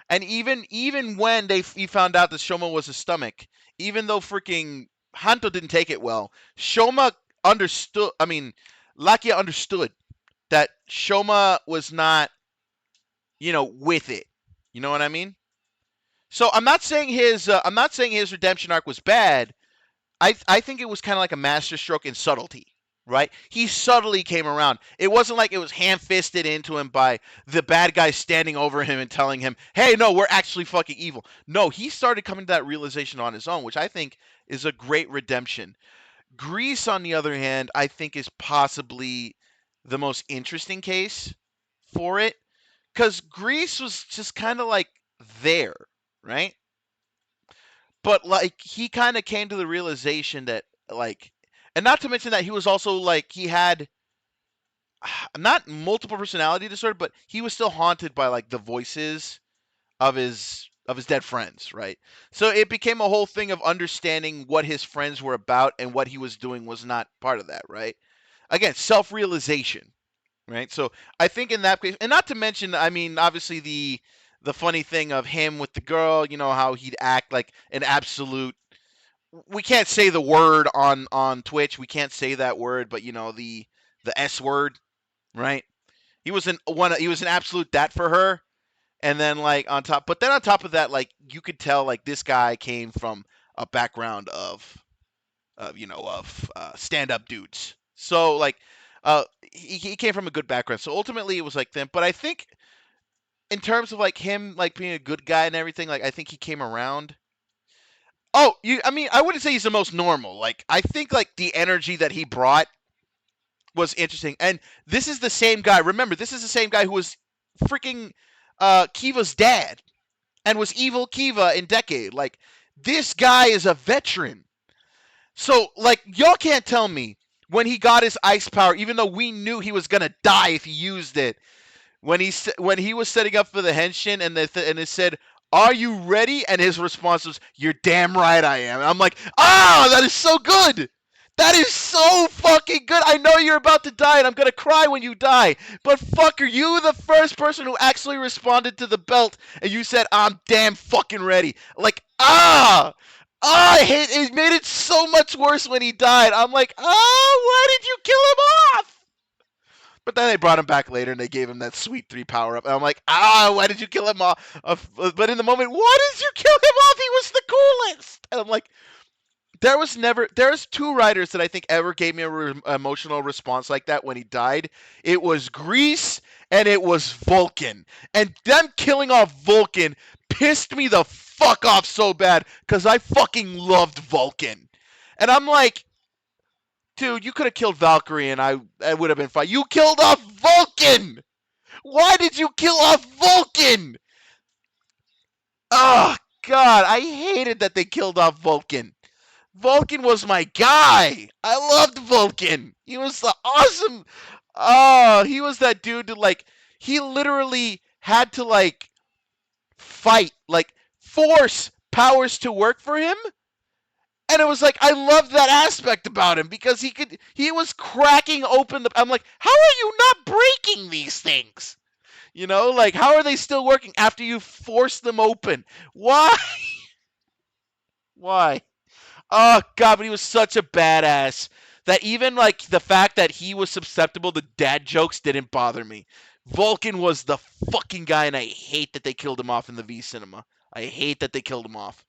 and even when he found out that Shoma was a stomach, even though freaking Hanto didn't take it well, Shoma understood. I mean, Lakia understood that Shoma was not, with it. You know what I mean? So I'm not saying his redemption arc was bad. I think it was kind of like a masterstroke in subtlety, right? He subtly came around. It wasn't like it was ham-fisted into him by the bad guy standing over him and telling him, "Hey, no, we're actually fucking evil." No, he started coming to that realization on his own, which I think is a great redemption. Grease, on the other hand, I think is possibly the most interesting case for it, because Grease was just kind of like there, right? But like he kind of came to the realization that like, and not to mention that he was also like he had not multiple personality disorder, but he was still haunted by like the voices of his dead friends, right? So it became a whole thing of understanding what his friends were about, and what he was doing was not part of that, right? Again, self-realization, right? So I think in that case, and not to mention, I mean, obviously the funny thing of him with the girl, how he'd act like an absolute, we can't say the word on Twitch. We can't say that word, but the S word, right? He was an absolute that for her. And then like on top of that, like you could tell like this guy came from a background of stand up dudes. So like he came from a good background. So ultimately it was like them. But I think in terms of like him like being a good guy and everything, like I think he came around. Oh, I mean, I wouldn't say he's the most normal. Like I think like the energy that he brought was interesting. And this is the same guy. Remember, this is the same guy who was freaking Kiva's dad and was evil Kiva in Decade. Like this guy is a veteran. So like y'all can't tell me when he got his ice power, even though we knew he was gonna die if he used it, when he was setting up for the henshin, and it said, "Are you ready?" and his response was, "You're damn right I am." And I'm like, that is so good. That is so fucking good. I know you're about to die, and I'm gonna cry when you die. But fuck, are you the first person who actually responded to the belt, and you said, "I'm damn fucking ready"? Like, I hate it. Made it so much worse when he died. I'm like, why did you kill him off? But then they brought him back later and they gave him that sweet 3 power up. And I'm like, why did you kill him off? But in the moment, why did you kill him off? He was the coolest. And I'm like, there's 2 writers that I think ever gave me an emotional response like that when he died. It was Grease and it was Vulcan. And them killing off Vulcan pissed me the fuck off so bad because I fucking loved Vulcan. And I'm like, dude, you could have killed Valkyrie and I would have been fine. You killed off Vulcan! Why did you kill off Vulcan? Oh, God, I hated that they killed off Vulcan. Vulcan was my guy. I loved Vulcan. He was the awesome. Oh, he was that dude that like he literally had to like fight, like force powers to work for him. And it was like I loved that aspect about him because he was cracking open the I'm like, how are you not breaking these things? You know, like how are they still working after you force them open? Why? Why? Oh god, but he was such a badass that even like the fact that he was susceptible to dad jokes didn't bother me. Vulcan was the fucking guy, and I hate that they killed him off in the V cinema. I hate that they killed him off.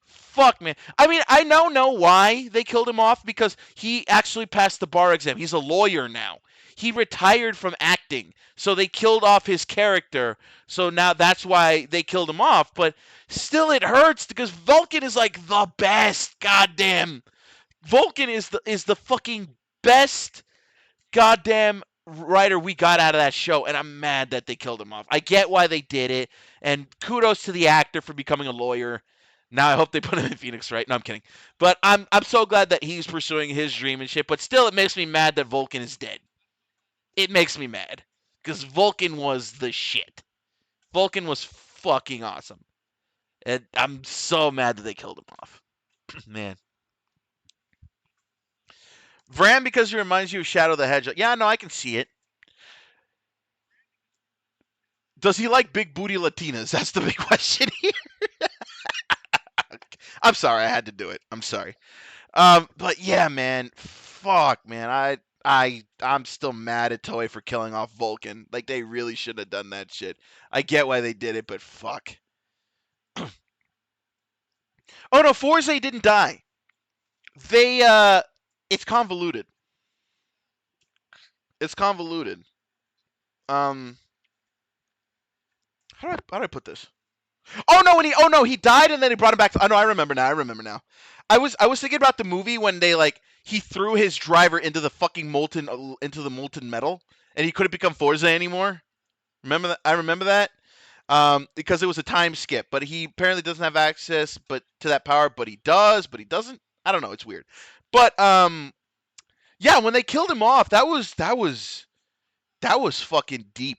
Fuck, man. I mean, I now know why they killed him off because he actually passed the bar exam. He's a lawyer now. He retired from acting, so they killed off his character. So now that's why they killed him off. But still, it hurts because Vulcan is like the best. Goddamn, Vulcan is the fucking best goddamn writer we got out of that show, and I'm mad that they killed him off. I get why they did it, and kudos to the actor for becoming a lawyer. Now I hope they put him in Phoenix, right? No, I'm kidding. But I'm so glad that he's pursuing his dream and shit. But still, it makes me mad that Vulcan is dead. It makes me mad because Vulcan was the shit. Vulcan was fucking awesome, and I'm so mad that they killed him off. Man, Vram because he reminds you of Shadow the Hedgehog. Yeah, no, I can see it. Does he like big booty Latinas? That's the big question here. I'm sorry, I had to do it. I'm sorry. But yeah, man, fuck, man, I'm still mad at Toei for killing off Vulcan. Like they really should have done that shit. I get why they did it, but fuck. Oh no, Forze didn't die. They it's convoluted. It's convoluted. Um, how do I put this? Oh no, he died and then he brought him back. Oh no, I remember now. I remember now. I was thinking about the movie when they like he threw his driver into the molten metal and he couldn't become Forza anymore. Remember that? I remember that. Because it was a time skip, but he apparently doesn't have access to that power, but he does, but he doesn't. I don't know, it's weird. But yeah, when they killed him off, that was fucking deep.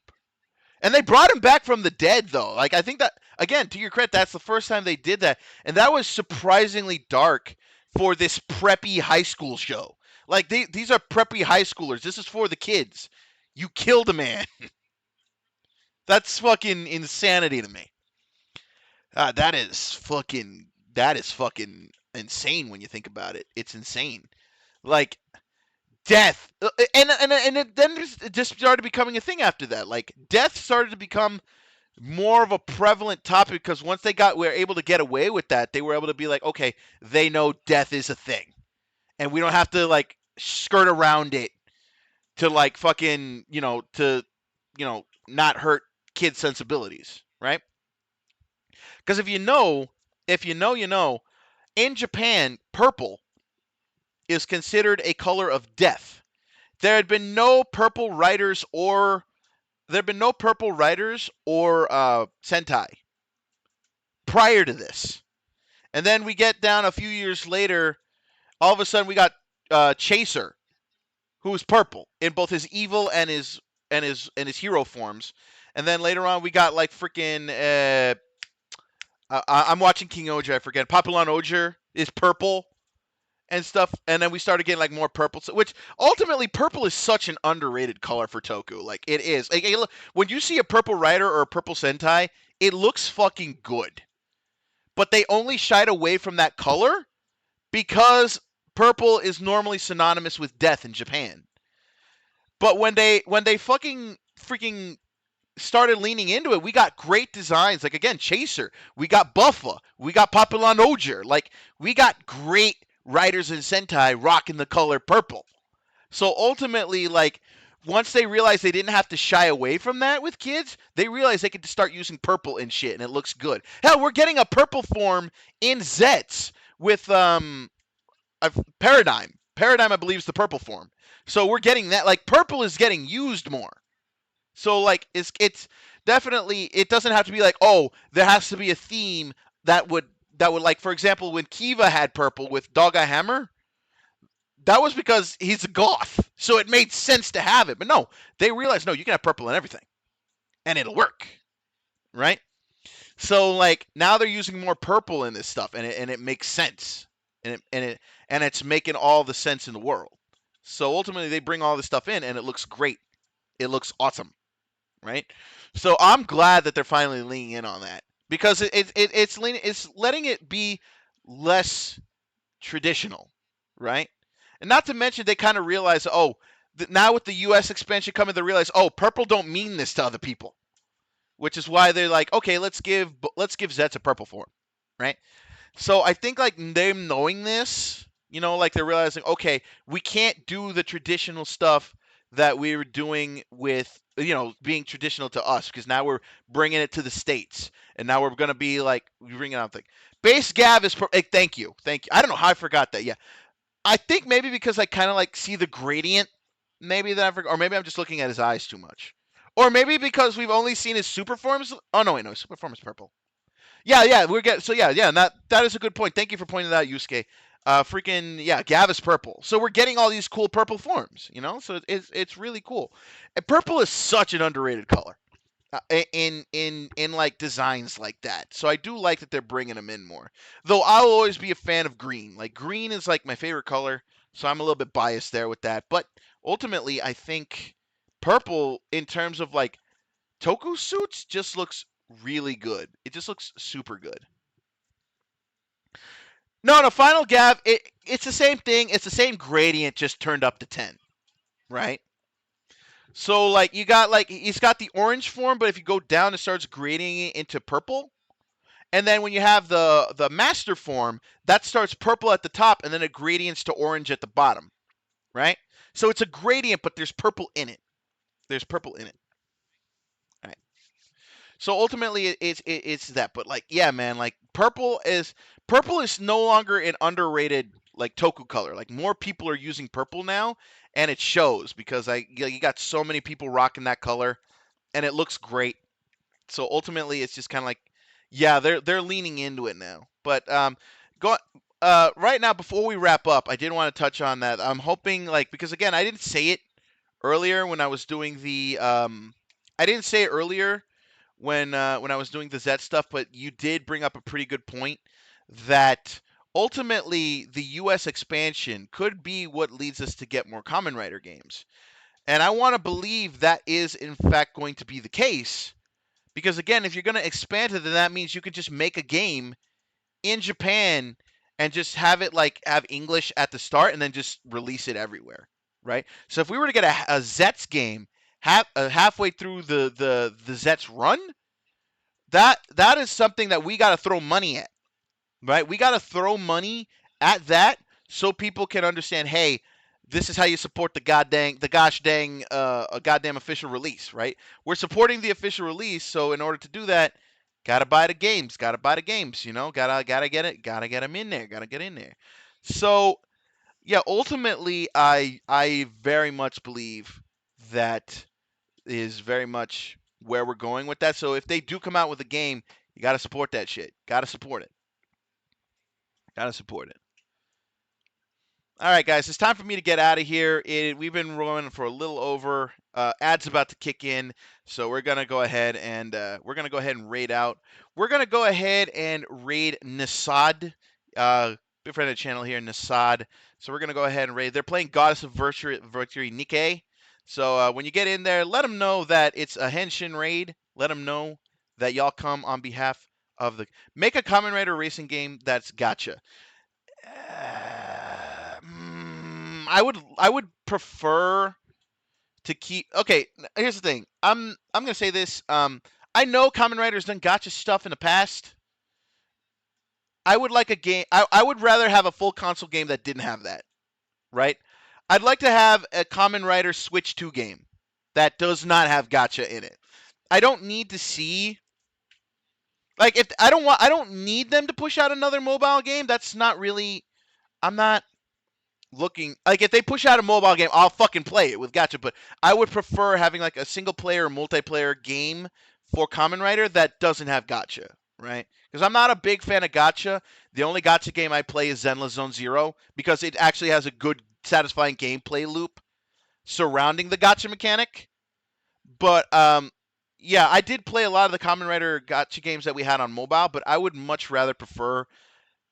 And they brought him back from the dead, though. Like, I think that, again, to your credit, that's the first time they did that. And that was surprisingly dark for this preppy high school show. Like, these are preppy high schoolers. This is for the kids. You killed a man. That's fucking insanity to me. That is fucking insane when you think about it. It's insane. Like, death. And then it just started becoming a thing after that. Like, death started to become more of a prevalent topic because once were able to get away with that, they were able to be like, okay, they know death is a thing, and we don't have to like skirt around it to like fucking not hurt kids' sensibilities, right? Because if you know, in Japan, purple is considered a color of death. There had been no purple writers or Sentai prior to this. And then we get down a few years later, all of a sudden we got Chaser, who is purple in both his evil and his hero forms. And then later on we got like freaking I'm watching King Oja, I forget. Papillon Oger is purple and stuff, and then we started getting like more purple, which ultimately purple is such an underrated color for Toku. Like it is. Like, when you see a purple rider or a purple Sentai, it looks fucking good. But they only shied away from that color because purple is normally synonymous with death in Japan. But when they fucking freaking started leaning into it, we got great designs. Like again, Chaser, we got Buffa, we got Papillon Oger. Like we got great writers in Sentai rocking the color purple. So ultimately, like once they realized they didn't have to shy away from that with kids, they realized they could start using purple and shit, and it looks good. Hell, we're getting a purple form in ZEZTZ with Paradigm. Paradigm, I believe, is the purple form. So we're getting that. Like purple is getting used more. So like it's definitely, it doesn't have to be like, oh, there has to be a theme that would that would, like, for example, when Kiva had purple with Dog Eye Hammer, that was because he's a goth, so it made sense to have it. But no, they realized no, you can have purple in everything, and it'll work, right? So like now they're using more purple in this stuff, and it makes sense, and it's making all the sense in the world. So ultimately, they bring all this stuff in, and it looks great. It looks awesome, right? So I'm glad that they're finally leaning in on that because it's letting it be less traditional, right? And not to mention they kind of realize, oh, now with the U.S. expansion coming, they realize, oh, purple don't mean this to other people, which is why they're like, okay, let's give Zets a purple form, right? So I think like them knowing this, like they're realizing, okay, we can't do the traditional stuff that we were doing with, being traditional to us, because now we're bringing it to the states, and now we're gonna be like bringing out the base Gav is. Hey, thank you. I don't know how I forgot that. Yeah, I think maybe because I kind of like see the gradient, maybe that I forgot, or maybe I'm just looking at his eyes too much, or maybe because we've only seen his super forms. Oh no, wait, no, his super form is purple. Yeah, we're getting so yeah. That is a good point. Thank you for pointing that out, Yusuke. Freaking yeah, Gav is purple. So we're getting all these cool purple forms, So it's really cool. And purple is such an underrated color in like designs like that. So I do like that they're bringing them in more. Though I'll always be a fan of green. Like green is like my favorite color, so I'm a little bit biased there with that. But ultimately, I think purple in terms of like Toku suits just looks really good. It just looks super good. No, Final Gav, it's the same thing. It's the same gradient, just turned up to 10, right? So like you got like he's got the orange form, but if you go down, it starts grading it into purple. And then when you have the master form, that starts purple at the top, and then it gradients to orange at the bottom, right? So it's a gradient, but there's purple in it. There's purple in it. All right. So ultimately, it's that. But like, yeah, man, like purple is no longer an underrated like Toku color. Like more people are using purple now, and it shows because you got so many people rocking that color, and it looks great. So ultimately, it's just kind of like, yeah, they're leaning into it now. But go right now before we wrap up, I did want to touch on that. I'm hoping like because again, I didn't say it earlier when I was doing the I didn't say it earlier when I was doing the Zet stuff, but you did bring up a pretty good point that ultimately the U.S. expansion could be what leads us to get more Kamen Rider games. And I want to believe that is in fact going to be the case because again, if you're going to expand it, then that means you could just make a game in Japan and just have it like have English at the start and then just release it everywhere, right? So if we were to get a Zets game halfway through the Zets run, that is something that we got to throw money at, right? We got to throw money at that so people can understand. Hey, this is how you support the gosh dang a goddamn official release, right? We're supporting the official release, so in order to do that, gotta buy the games, gotta get it, gotta get them in there, gotta get in there. So yeah, ultimately, I very much believe that is very much where we're going with that. So if they do come out with a game, you got to support that shit. Got to support it. Got to support it. All right, guys, it's time for me to get out of here. We've been rolling for a little over. Ads about to kick in, so we're gonna go ahead and raid out. We're gonna go ahead and raid Nasad. Big friend of the channel here, Nasad. So we're gonna go ahead and raid. They're playing Goddess of Virtue Nikkei. So when you get in there, let them know that it's a Henshin raid. Let them know that y'all come on behalf of the. Make a Kamen Rider racing game that's gotcha. I would prefer to keep. Okay, here's the thing. I'm gonna say this. I know Kamen Rider's done gotcha stuff in the past. I would like a game. I would rather have a full console game that didn't have that. Right? I'd like to have a Kamen Rider Switch 2 game that does not have gotcha in it. I don't need to see. Like if I don't need them to push out another mobile game. That's not really. I'm not looking like if they push out a mobile game, I'll fucking play it with gotcha. But I would prefer having like a single player or multiplayer game for Kamen Rider that doesn't have gotcha. right? Because I'm not a big fan of gacha. The only gacha game I play is Zenless Zone Zero because it actually has a good, satisfying gameplay loop surrounding the gacha mechanic. But yeah, I did play a lot of the Kamen Rider gacha games that we had on mobile, but I would much rather prefer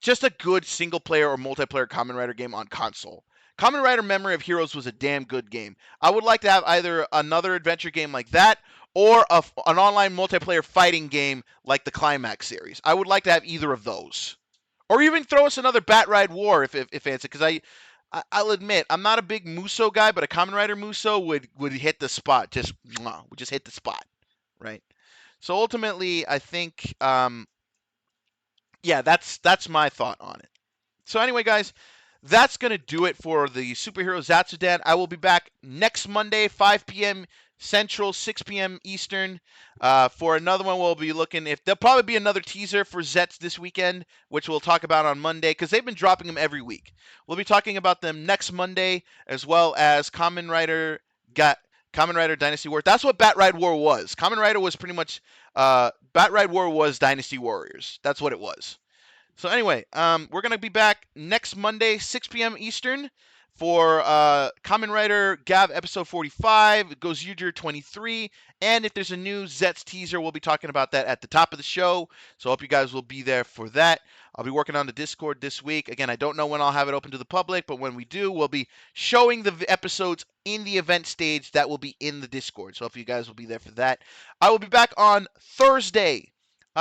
just a good single player or multiplayer Kamen Rider game on console. Kamen Rider Memory of Heroes was a damn good game. I would like to have either another adventure game like that or an online multiplayer fighting game like the Climax series. I would like to have either of those. Or even throw us another Bat Ride War if fancy, because I'll admit I'm not a big Muso guy, but a Kamen Rider Muso would hit the spot, would just hit the spot, right? So ultimately, I think yeah, that's my thought on it. So anyway, guys, that's going to do it for the Superhero Zatsudan. I will be back next Monday, 5 p.m. Central, 6 p.m. Eastern, for another one. We'll be looking if there'll probably be another teaser for ZEZTZ this weekend, which we'll talk about on Monday because they've been dropping them every week. We'll be talking about them next Monday as well as Kamen Rider Dynasty War. That's what Bat Ride War was. Kamen Rider was pretty much Bat Ride War was Dynasty Warriors. That's what it was. So anyway, we're gonna be back next Monday, 6 p.m. Eastern, for Kamen Rider Gav episode 45. It goes Year 23, and if there's a new ZETZ teaser, we'll be talking about that at the top of the show. So I hope you guys will be there for that. I'll be working on the Discord this week. Again, I don't know when I'll have it open to the public, but when we do, we'll be showing the episodes in the event stage that will be in the Discord. So I hope you guys will be there for that. I will be back on Thursday.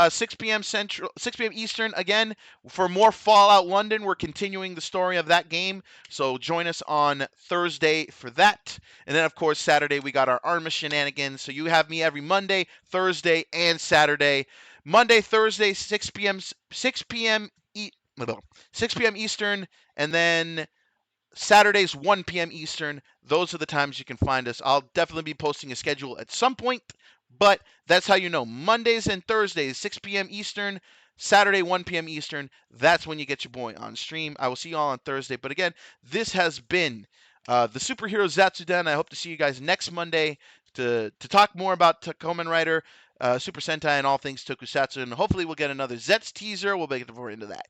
6 p.m. Central, 6 p.m. Eastern. Again, for more Fallout London, we're continuing the story of that game. So join us on Thursday for that. And then, of course, Saturday we got our Arma shenanigans. So you have me every Monday, Thursday, and Saturday. Monday, Thursday, 6 p.m. 6 p.m. Eastern, and then Saturdays, 1 p.m. Eastern. Those are the times you can find us. I'll definitely be posting a schedule at some point, but that's how you know. Mondays and Thursdays, 6 p.m. Eastern. Saturday, 1 p.m. Eastern. That's when you get your boy on stream. I will see you all on Thursday. But again, this has been the Superhero Zatsudan. I hope to see you guys next Monday to talk more about Kamen Rider, Super Sentai, and all things Tokusatsu. And hopefully we'll get another ZETZ teaser. We'll get more into that.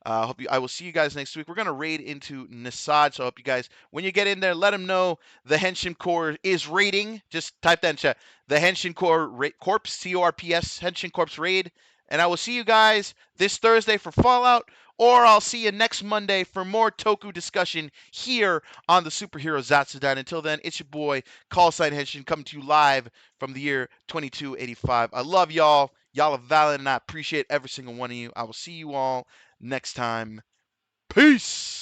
I will see you guys next week. We're gonna raid into Nasad, so I hope you guys, when you get in there, let them know the Henshin Corps is raiding. Just type that in chat. The Henshin Corps Corps, C-O-R-P-S, Henshin Corps raid. And I will see you guys this Thursday for Fallout, or I'll see you next Monday for more Toku discussion here on the Superhero Zatsudan. Until then, it's your boy, Call Sign Henshin, coming to you live from the year 2285. I love y'all. Y'all are valid, and I appreciate every single one of you. I will see you all next time. Peace.